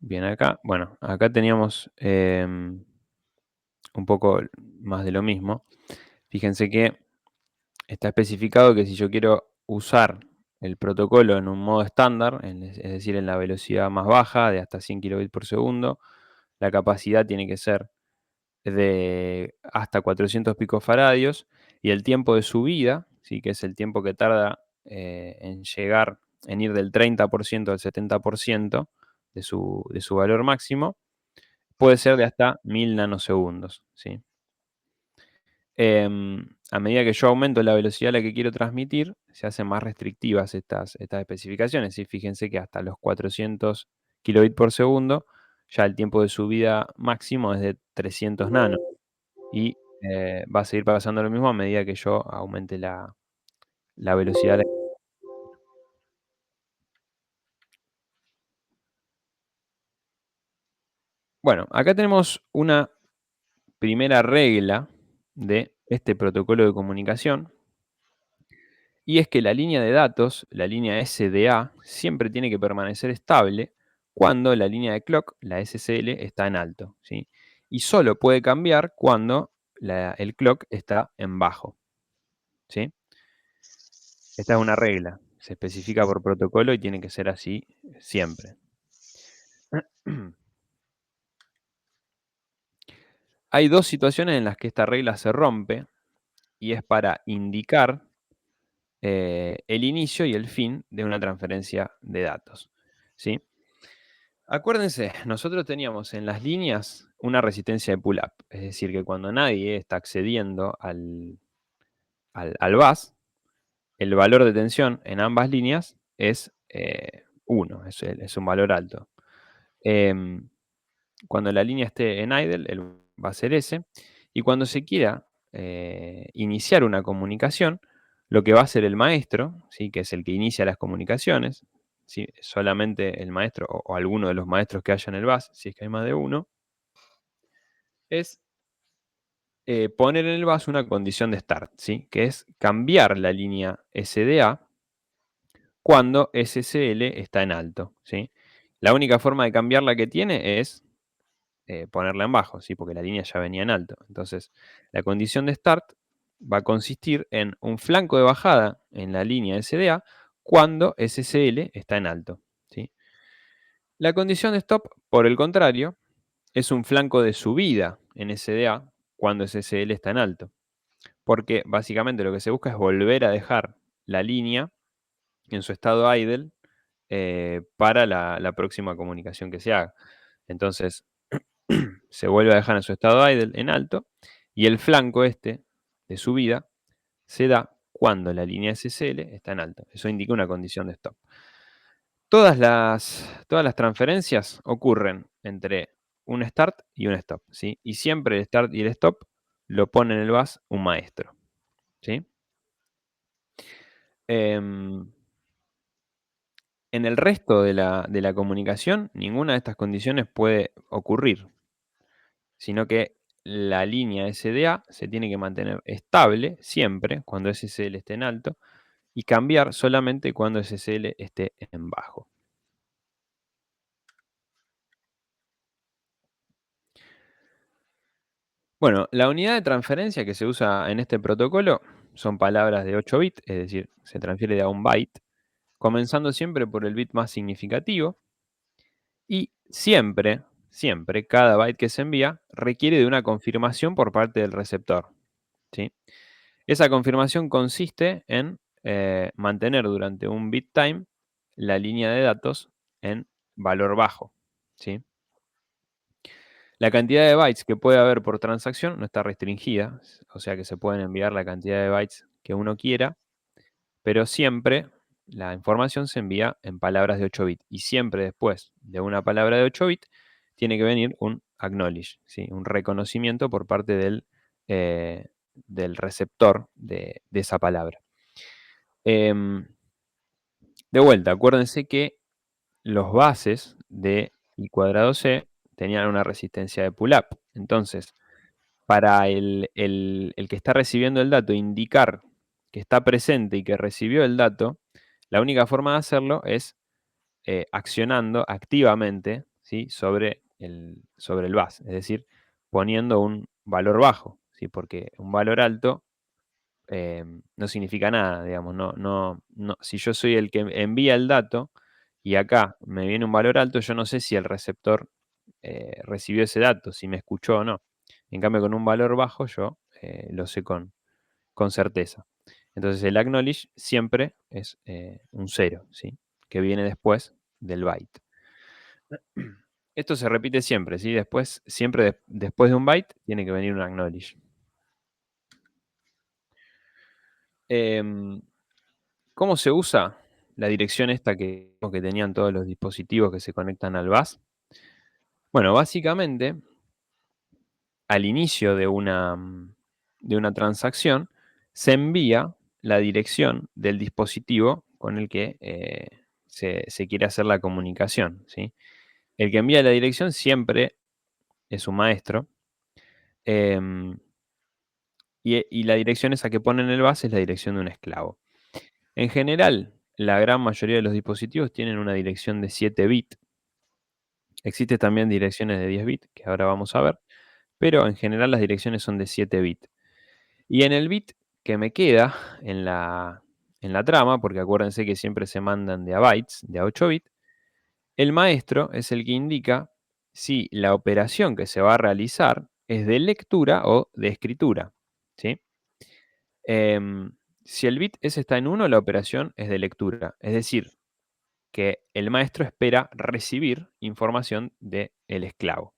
Bien, acá teníamos un poco más de lo mismo. Fíjense que está especificado que si yo quiero usar el protocolo en un modo estándar, es decir, en la velocidad más baja de hasta 100 kilobits por segundo, la capacidad tiene que ser de hasta 400 picofaradios, y el tiempo de subida, ¿sí? Que es el tiempo que tarda en llegar, en ir del 30% al 70% de su valor máximo, puede ser de hasta 1000 nanosegundos, ¿sí? A medida que yo aumento la velocidad a la que quiero transmitir, se hacen más restrictivas estas especificaciones. ¿Sí? Fíjense que hasta los 400 kilobits por segundo, ya el tiempo de subida máximo es de 300 nanos. Y va a seguir pasando lo mismo a medida que yo aumente la velocidad. Bueno, acá tenemos una primera regla de este protocolo de comunicación, y es que la línea de datos, la línea SDA, siempre tiene que permanecer estable cuando la línea de clock, la SCL, está en alto, ¿sí? Y solo puede cambiar cuando el clock está en bajo, ¿sí? Esta es una regla, se especifica por protocolo y tiene que ser así siempre. Hay dos situaciones en las que esta regla se rompe, y es para indicar el inicio y el fin de una transferencia de datos, ¿sí? Acuérdense, nosotros teníamos en las líneas una resistencia de pull-up, es decir, que cuando nadie está accediendo al bus, el valor de tensión en ambas líneas es 1, es un valor alto. Cuando la línea esté en idle, va a ser ese, y cuando se quiera iniciar una comunicación, lo que va a hacer el maestro, ¿sí? Que es el que inicia las comunicaciones, ¿sí? Solamente el maestro o alguno de los maestros que haya en el bus, si es que hay más de uno, es poner en el bus una condición de start, ¿sí? Que es cambiar la línea SDA cuando SSL está en alto, ¿sí? La única forma de cambiarla que tiene es ponerla en bajo, ¿sí? Porque la línea ya venía en alto. Entonces, la condición de start va a consistir en un flanco de bajada en la línea SDA cuando SSL está en alto, ¿sí? La condición de stop, por el contrario, es un flanco de subida en SDA cuando SSL está en alto. Porque básicamente lo que se busca es volver a dejar la línea en su estado idle para la próxima comunicación que se haga. Entonces, se vuelve a dejar en su estado idle en alto, y el flanco este de subida se da cuando la línea SSL está en alto. Eso indica una condición de stop. Todas las transferencias ocurren entre un start y un stop, ¿sí? Y siempre el start y el stop lo pone en el bus un maestro, ¿sí? En el resto de la comunicación, ninguna de estas condiciones puede ocurrir, sino que la línea SDA se tiene que mantener estable siempre cuando SSL esté en alto y cambiar solamente cuando SSL esté en bajo. Bueno, la unidad de transferencia que se usa en este protocolo son palabras de 8 bits, es decir, se transfiere de a un byte, comenzando siempre por el bit más significativo, y siempre, cada byte que se envía requiere de una confirmación por parte del receptor, ¿sí? Esa confirmación consiste en mantener durante un bit time la línea de datos en valor bajo, ¿sí? La cantidad de bytes que puede haber por transacción no está restringida, o sea que se pueden enviar la cantidad de bytes que uno quiera, pero siempre la información se envía en palabras de 8 bits, y siempre después de una palabra de 8 bits tiene que venir un acknowledge, ¿sí? Un reconocimiento por parte del receptor de esa palabra. De vuelta, acuérdense que los bases de I cuadrado C tenían una resistencia de pull-up. Entonces, para el que está recibiendo el dato indicar que está presente y que recibió el dato, la única forma de hacerlo es accionando activamente, ¿sí? sobre el bus, es decir, poniendo un valor bajo, ¿sí? Porque un valor alto no significa nada, digamos. No, si yo soy el que envía el dato y acá me viene un valor alto, yo no sé si el receptor recibió ese dato, si me escuchó o no. En cambio, con un valor bajo yo lo sé con certeza. Entonces el acknowledge siempre es un 0, ¿sí? Que viene después del byte. Esto se repite siempre, ¿sí? Siempre después de un byte tiene que venir un acknowledge. ¿Cómo se usa la dirección esta que tenían todos los dispositivos que se conectan al bus? Bueno, básicamente, al inicio de una transacción, se envía la dirección del dispositivo con el que se quiere hacer la comunicación, ¿sí? El que envía la dirección siempre es un maestro. em, y la dirección esa que pone en el bus es la dirección de un esclavo. En general, la gran mayoría de los dispositivos tienen una dirección de 7 bits. Existen también direcciones de 10 bits, que ahora vamos a ver, pero en general las direcciones son de 7 bits. Y en el bit que me queda en la trama, porque acuérdense que siempre se mandan de a bytes, de a 8 bits, el maestro es el que indica si la operación que se va a realizar es de lectura o de escritura, ¿sí? Si el bit ese está en 1, la operación es de lectura. Es decir, que el maestro espera recibir información del esclavo.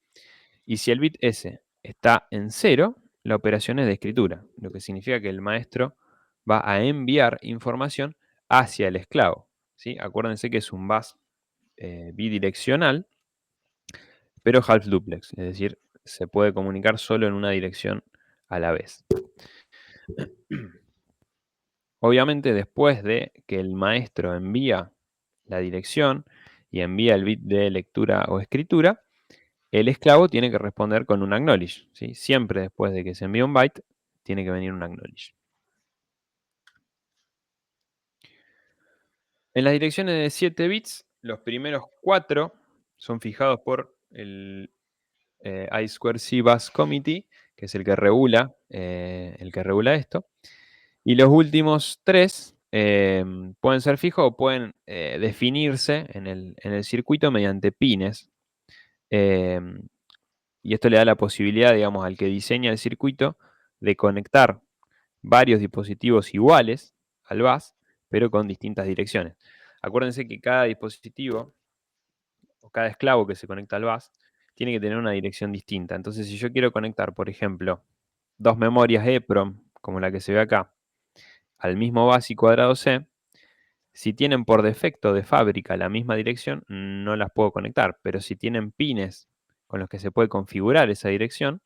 Y si el bit ese está en 0, la operación es de escritura, lo que significa que el maestro va a enviar información hacia el esclavo, ¿sí? Acuérdense que es un bus bidireccional, pero half duplex, es decir, se puede comunicar solo en una dirección a la vez. Obviamente, después de que el maestro envía la dirección y envía el bit de lectura o escritura, el esclavo tiene que responder con un acknowledge, ¿sí? Siempre después de que se envíe un byte, tiene que venir un acknowledge. En las direcciones de 7 bits, los primeros 4 son fijados por el I2C Bus Committee, que es el que regula esto. Y los últimos 3 pueden ser fijos o pueden definirse en el circuito mediante pines. Y esto le da la posibilidad, digamos, al que diseña el circuito de conectar varios dispositivos iguales al bus, pero con distintas direcciones. Acuérdense que cada dispositivo o cada esclavo que se conecta al bus tiene que tener una dirección distinta. Entonces, si yo quiero conectar, por ejemplo, 2 memorias EEPROM, como la que se ve acá, al mismo bus y cuadrado C, si tienen por defecto de fábrica la misma dirección, no las puedo conectar. Pero si tienen pines con los que se puede configurar esa dirección,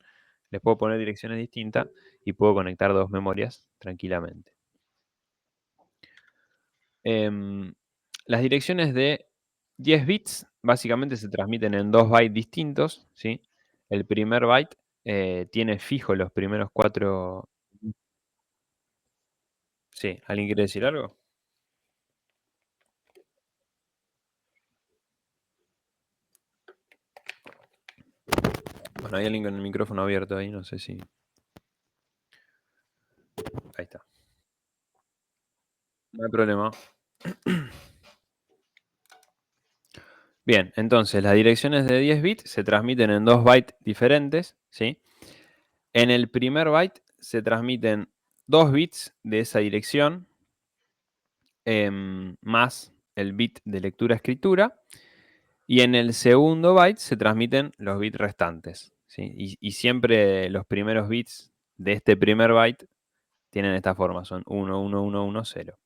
les puedo poner direcciones distintas y puedo conectar 2 memorias tranquilamente. Las direcciones de 10 bits básicamente se transmiten en 2 bytes distintos, ¿sí? El primer byte tiene fijo los primeros 4. Sí, ¿alguien quiere decir algo? Bueno, hay alguien con el micrófono abierto ahí, no sé si... Ahí está. No hay problema. Bien, entonces las direcciones de 10 bits se transmiten en 2 bytes diferentes, ¿sí? En el primer byte se transmiten 2 bits de esa dirección, más el bit de lectura-escritura, y en el segundo byte se transmiten los bits restantes, ¿sí? Y siempre los primeros bits de este primer byte tienen esta forma, son 1, 1, 1, 1, 0.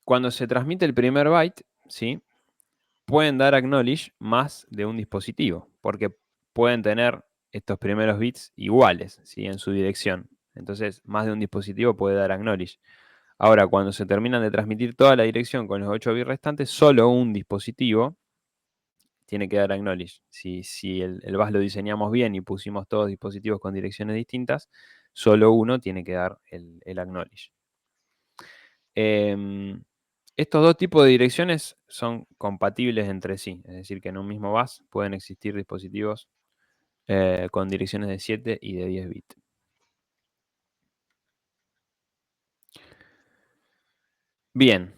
Cuando se transmite el primer byte, ¿sí? Pueden dar acknowledge más de un dispositivo, porque pueden tener estos primeros bits iguales, ¿sí? En su dirección. Entonces, más de un dispositivo puede dar acknowledge. Ahora, cuando se terminan de transmitir toda la dirección con los 8 bits restantes, solo un dispositivo tiene que dar acknowledge. Si el bus lo diseñamos bien y pusimos todos dispositivos con direcciones distintas, solo uno tiene que dar el acknowledge. Estos dos tipos de direcciones son compatibles entre sí, es decir, que en un mismo bus pueden existir dispositivos con direcciones de 7 y de 10 bits. Bien.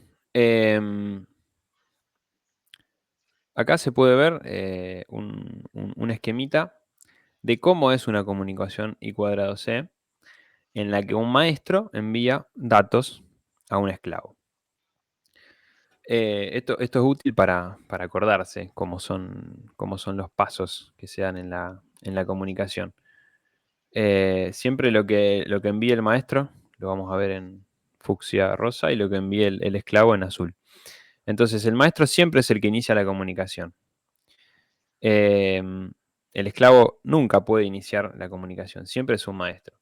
Acá se puede ver un esquemita de cómo es una comunicación I²C en la que un maestro envía datos a un esclavo. Esto es útil para acordarse cómo son los pasos que se dan en la comunicación. Siempre lo que envíe el maestro, lo vamos a ver en fucsia rosa, y lo que envíe el esclavo en azul. Entonces, el maestro siempre es el que inicia la comunicación. El esclavo nunca puede iniciar la comunicación, siempre es un maestro.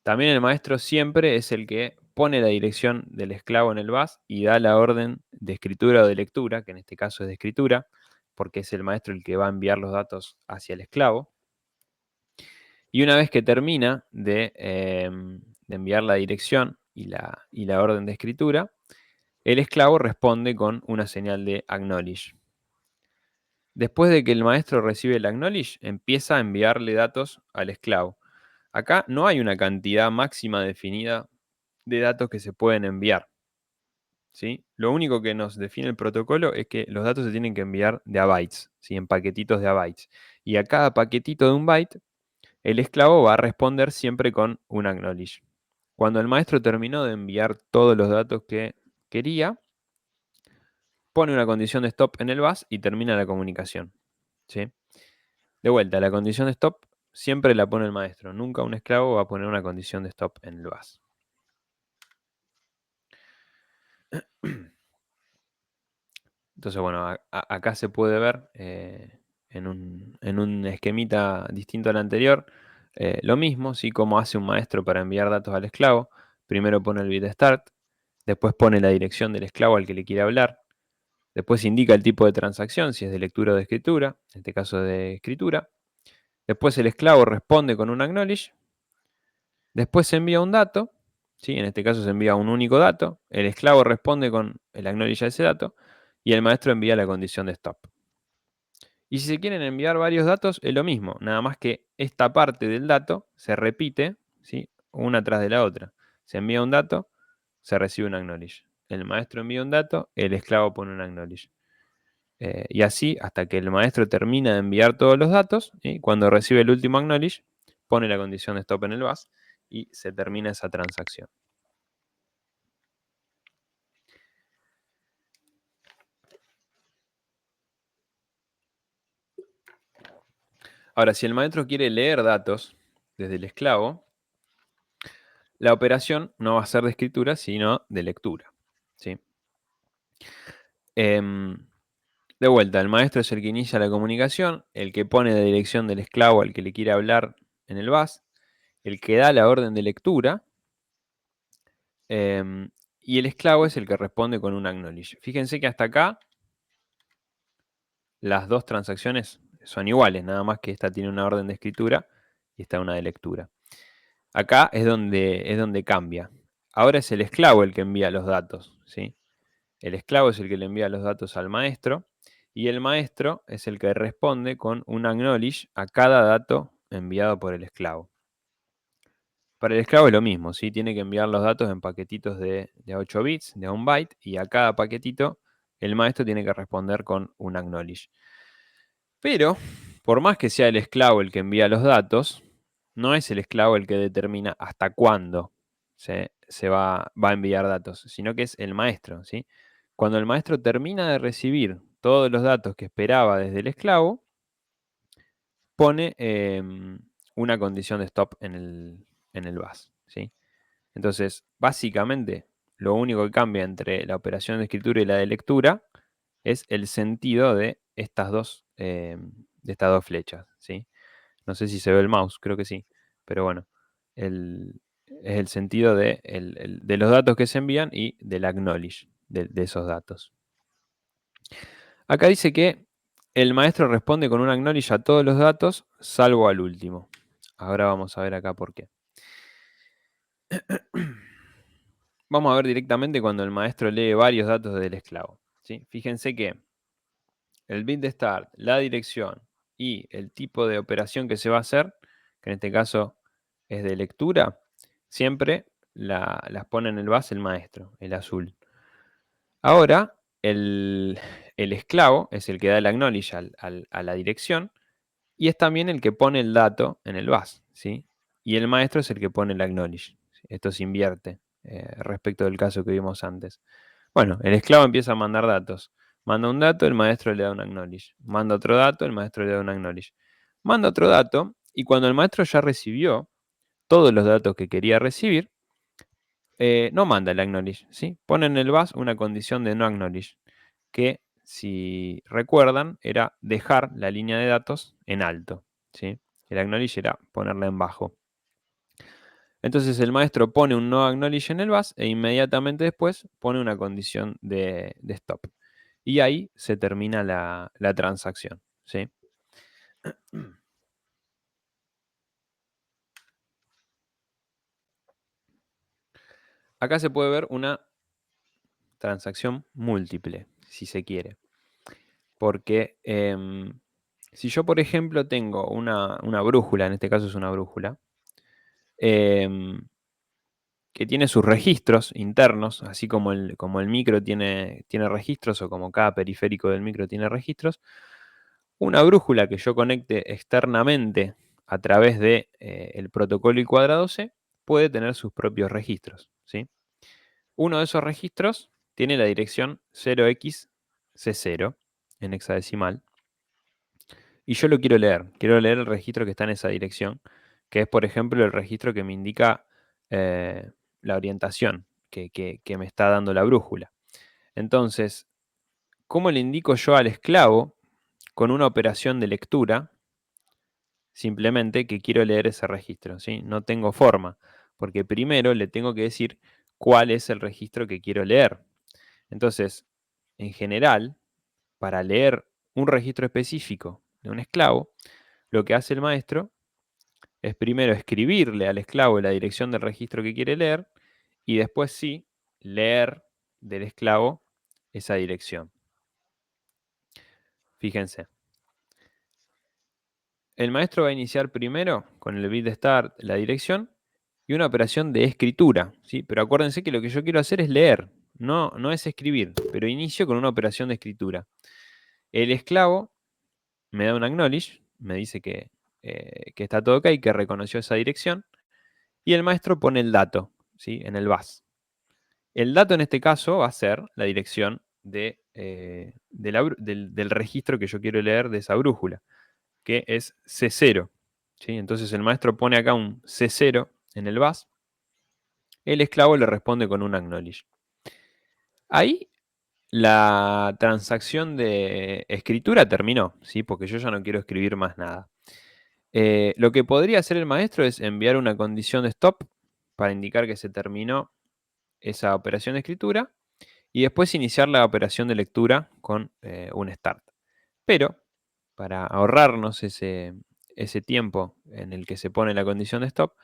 También el maestro siempre es el que pone la dirección del esclavo en el bus y da la orden de escritura o de lectura, que en este caso es de escritura, porque es el maestro el que va a enviar los datos hacia el esclavo. Y una vez que termina de enviar la dirección y la orden de escritura, el esclavo responde con una señal de acknowledge. Después de que el maestro recibe el acknowledge, empieza a enviarle datos al esclavo. Acá no hay una cantidad máxima definida de datos que se pueden enviar, ¿sí? Lo único que nos define el protocolo es que los datos se tienen que enviar de a bytes, ¿sí? En paquetitos de a bytes. Y a cada paquetito de un byte, el esclavo va a responder siempre con un acknowledge. Cuando el maestro terminó de enviar todos los datos que quería, pone una condición de stop en el bus y termina la comunicación, ¿sí? De vuelta, la condición de stop siempre la pone el maestro. Nunca un esclavo va a poner una condición de stop en el bus. Entonces, bueno, acá se puede ver en un esquemita distinto al anterior, lo mismo, ¿sí? Como hace un maestro para enviar datos al esclavo. Primero pone el bit start, después pone la dirección del esclavo al que le quiere hablar, después indica el tipo de transacción, si es de lectura o de escritura, en este caso de escritura. Después el esclavo responde con un acknowledge, después se envía un dato, ¿sí? En este caso se envía un único dato, el esclavo responde con el acknowledge a ese dato, y el maestro envía la condición de stop. Y si se quieren enviar varios datos, es lo mismo, nada más que esta parte del dato se repite, ¿sí? Una tras de la otra. Se envía un dato, se recibe un acknowledge. El maestro envía un dato, el esclavo pone un acknowledge. Y así hasta que el maestro termina de enviar todos los datos, y cuando recibe el último acknowledge, pone la condición de stop en el bus y se termina esa transacción. Ahora, si el maestro quiere leer datos desde el esclavo, la operación no va a ser de escritura, sino de lectura, ¿sí? De vuelta, el maestro es el que inicia la comunicación, el que pone la dirección del esclavo al que le quiere hablar en el bus, el que da la orden de lectura, y el esclavo es el que responde con un acknowledge. Fíjense que hasta acá las dos transacciones son iguales, nada más que esta tiene una orden de escritura y esta una de lectura. Acá es donde cambia. Ahora es el esclavo el que envía los datos, ¿sí? El esclavo es el que le envía los datos al maestro y el maestro es el que responde con un acknowledge a cada dato enviado por el esclavo. Para el esclavo es lo mismo, ¿sí? Tiene que enviar los datos en paquetitos de 8 bits, de 1 byte, y a cada paquetito el maestro tiene que responder con un acknowledge. Pero, por más que sea el esclavo el que envía los datos, no es el esclavo el que determina hasta cuándo se va a enviar datos, sino que es el maestro, ¿sí? Cuando el maestro termina de recibir todos los datos que esperaba desde el esclavo, pone una condición de stop en el bus, ¿sí? Entonces, básicamente, lo único que cambia entre la operación de escritura y la de lectura es el sentido de estas dos flechas, ¿sí? No sé si se ve el mouse, creo que sí, pero bueno, es el sentido de los datos que se envían y del acknowledge de esos datos. Acá dice que el maestro responde con un acknowledge a todos los datos, salvo al último. Ahora vamos a ver acá por qué. Vamos a ver directamente cuando el maestro lee varios datos del esclavo, ¿sí? Fíjense que el bit de start, la dirección y el tipo de operación que se va a hacer, que en este caso es de lectura, siempre las pone en el bus el maestro, el azul. Ahora, el el esclavo es el que da el acknowledge a la dirección y es también el que pone el dato en el bus, ¿sí? Y el maestro es el que pone el acknowledge. Esto se invierte respecto del caso que vimos antes. Bueno, el esclavo empieza a mandar datos. Manda un dato, el maestro le da un acknowledge. Manda otro dato, el maestro le da un acknowledge. Manda otro dato y cuando el maestro ya recibió todos los datos que quería recibir, no manda el acknowledge, ¿sí? Pone en el bus una condición de no acknowledge, que si recuerdan era dejar la línea de datos en alto, ¿sí? El acknowledge era ponerla en bajo. Entonces el maestro pone un no acknowledge en el bus e inmediatamente después pone una condición de stop. Y ahí se termina la transacción, ¿sí? Acá se puede ver una transacción múltiple, si se quiere. Porque si yo, por ejemplo, tengo una brújula, en este caso es una brújula, que tiene sus registros internos, así como el micro tiene registros, o como cada periférico del micro tiene registros, una brújula que yo conecte externamente a través de el protocolo I2C puede tener sus propios registros, ¿sí? Uno de esos registros tiene la dirección 0xC0 en hexadecimal. Y yo lo quiero leer el registro que está en esa dirección, que es, por ejemplo, el registro que me indica la orientación que me está dando la brújula. Entonces, ¿cómo le indico yo al esclavo con una operación de lectura? Simplemente que quiero leer ese registro, ¿sí? No tengo forma, porque primero le tengo que decir cuál es el registro que quiero leer. Entonces, en general, para leer un registro específico de un esclavo, lo que hace el maestro es primero escribirle al esclavo la dirección del registro que quiere leer y después sí leer del esclavo esa dirección. Fíjense. El maestro va a iniciar primero con el bit de start la dirección y una operación de escritura, ¿sí? Pero acuérdense que lo que yo quiero hacer es leer, no es escribir, pero inicio con una operación de escritura. El esclavo me da un acknowledge, me dice que está todo ok, que reconoció esa dirección, y el maestro pone el dato, ¿sí? En el bus. El dato en este caso va a ser la dirección del registro que yo quiero leer de esa brújula, que es C0. ¿Sí? Entonces el maestro pone acá un C0 en el bus, el esclavo le responde con un acknowledge. Ahí la transacción de escritura terminó, ¿sí? Porque yo ya no quiero escribir más nada. Lo que podría hacer el maestro es enviar una condición de stop para indicar que se terminó esa operación de escritura y después iniciar la operación de lectura con un start. Pero para ahorrarnos ese tiempo en el que se pone la condición de stop,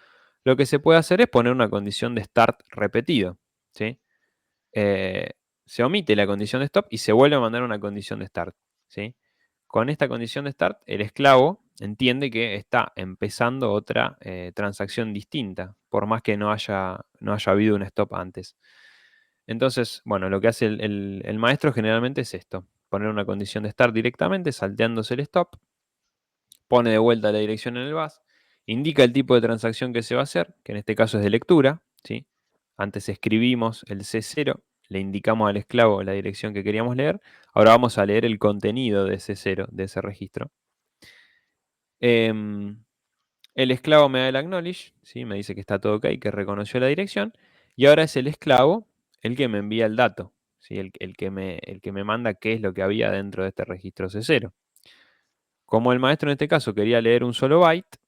lo que se puede hacer es poner una condición de start repetido, ¿sí? Se omite la condición de stop y se vuelve a mandar una condición de start, ¿sí? Con esta condición de start, el esclavo entiende que está empezando otra transacción distinta, por más que no haya habido un stop antes. Entonces, bueno, lo que hace el maestro generalmente es esto: poner una condición de start directamente, salteándose el stop, pone de vuelta la dirección en el bus, indica el tipo de transacción que se va a hacer, que en este caso es de lectura, ¿sí? Antes escribimos el C0, le indicamos al esclavo la dirección que queríamos leer, ahora vamos a leer el contenido de C0, de ese registro. El esclavo me da el acknowledge, ¿sí? Me dice que está todo ok, que reconoció la dirección, y ahora es el esclavo el que me envía el dato, ¿sí? El que me manda qué es lo que había dentro de este registro C0. Como el maestro en este caso quería leer un solo byte,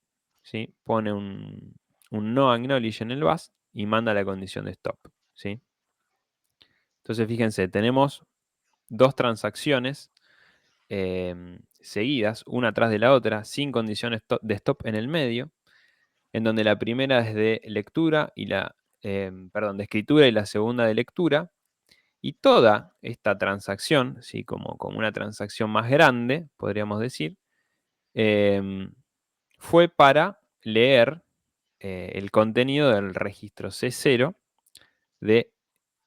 ¿sí? Pone un no acknowledge en el bus y manda la condición de stop, ¿sí? Entonces fíjense, tenemos dos transacciones seguidas, una tras de la otra, sin condiciones de stop en el medio, en donde la primera es de lectura y de escritura y la segunda de lectura. Y toda esta transacción, ¿sí? como una transacción más grande, podríamos decir, fue para leer el contenido del registro C0 de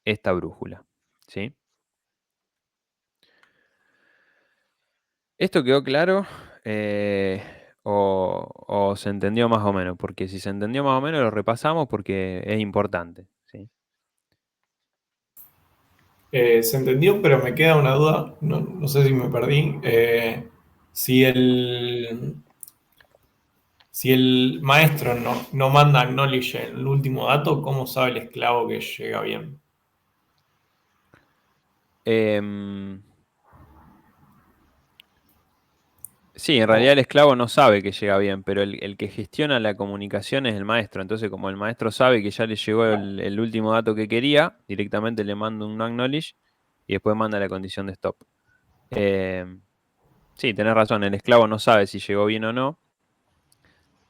esta brújula, ¿sí? ¿Esto quedó claro? O se entendió más o menos, porque si se entendió más o menos lo repasamos porque es importante, ¿sí? Se entendió, pero me queda una duda, no sé si me perdí. Si el, si el maestro no manda acknowledge en el último dato, ¿cómo sabe el esclavo que llega bien? Em, sí, en realidad el esclavo no sabe que llega bien, pero el que gestiona la comunicación es el maestro. Entonces, como el maestro sabe que ya le llegó el último dato que quería, directamente le manda un acknowledge y después manda la condición de stop. Em, sí, tenés razón, el esclavo no sabe si llegó bien o no,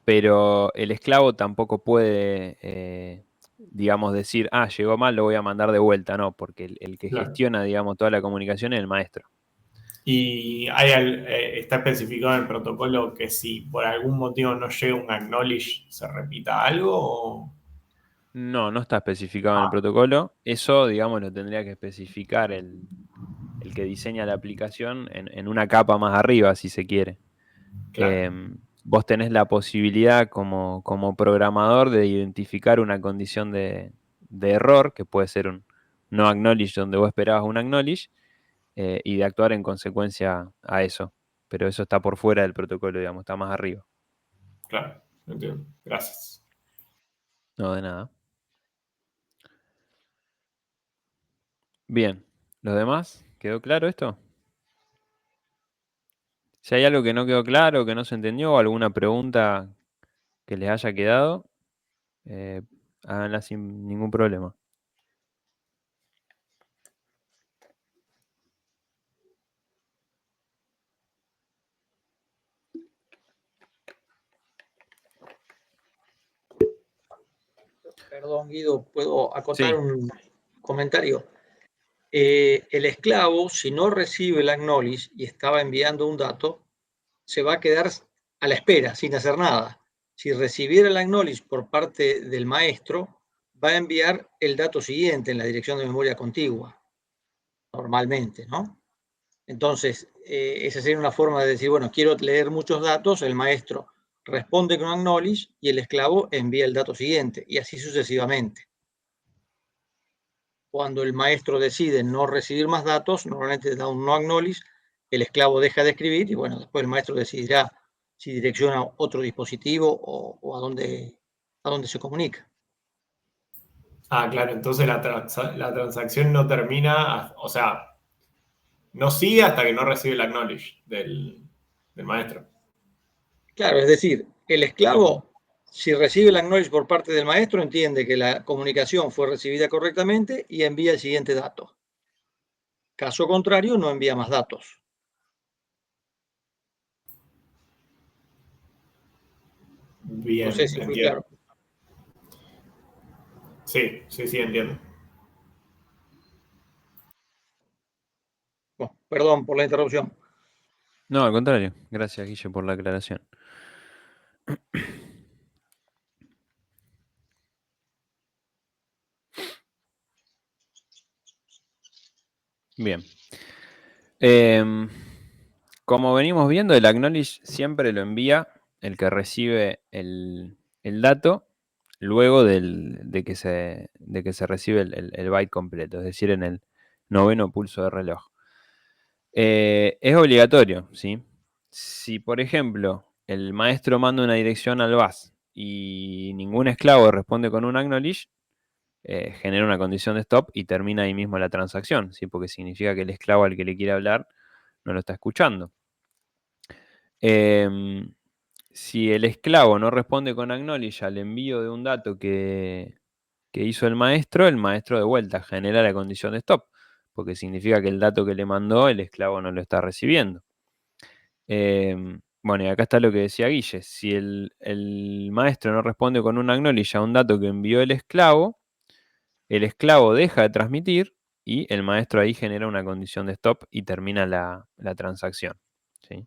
pero el esclavo tampoco puede, digamos, decir, ah, llegó mal, lo voy a mandar de vuelta, no, porque el que Claro. gestiona, digamos, toda la comunicación es el maestro. Y está especificado en el protocolo que si por algún motivo no llega un acknowledge, ¿se repita algo? No, no está especificado en el protocolo. Eso, digamos, lo tendría que especificar el que diseña la aplicación en una capa más arriba, si se quiere. Claro, Vos tenés la posibilidad como programador de identificar una condición de error, que puede ser un no acknowledge donde vos esperabas un acknowledge, y de actuar en consecuencia a eso. Pero eso está por fuera del protocolo, digamos, está más arriba. claro, entiendo. Gracias. No, de nada. Bien, ¿los demás? ¿Quedó claro esto? Si hay algo que no quedó claro, que no se entendió, o alguna pregunta que les haya quedado, eh, háganla sin ningún problema. Perdón, Guido, ¿puedo acotar Sí, un comentario? El esclavo, si no recibe el acknowledge y estaba enviando un dato, se va a quedar a la espera, sin hacer nada. Si recibiera el acknowledge por parte del maestro, va a enviar el dato siguiente en la dirección de memoria contigua, normalmente, ¿no? Entonces, esa sería una forma de decir, bueno, quiero leer muchos datos, el maestro responde con acknowledge y el esclavo envía el dato siguiente, y así sucesivamente. Cuando el maestro decide no recibir más datos, normalmente da un no acknowledge, el esclavo deja de escribir y bueno, después el maestro decidirá si direcciona a otro dispositivo o a dónde se comunica. Ah, claro, entonces la transacción no termina, o sea, no sigue hasta que no recibe el acknowledge del maestro. Claro, es decir, el esclavo, si recibe el acknowledge por parte del maestro, entiende que la comunicación fue recibida correctamente y envía el siguiente dato. Caso contrario, no envía más datos. No sé Bien, si fui entiendo. claro. Sí, entiendo. Bueno, perdón por la interrupción. no, al contrario. Gracias, Guille, por la aclaración. Bien. Em, como venimos viendo, el acknowledge siempre lo envía el que recibe el dato luego de que se recibe el byte completo, es decir, en el noveno pulso de reloj. Es obligatorio, ¿sí? Si, por ejemplo, el maestro manda una dirección al bus y ningún esclavo responde con un acknowledge, genera una condición de stop y termina ahí mismo la transacción, ¿sí? Porque significa que el esclavo al que le quiere hablar no lo está escuchando. Em, si el esclavo no responde con acknowledge al envío de un dato que hizo el maestro de vuelta genera la condición de stop, porque significa que el dato que le mandó el esclavo no lo está recibiendo. Bueno, y acá está lo que decía Guille. Si el maestro no responde con un acknowledge a un dato que envió el esclavo deja de transmitir y el maestro ahí genera una condición de stop y termina la transacción, ¿sí?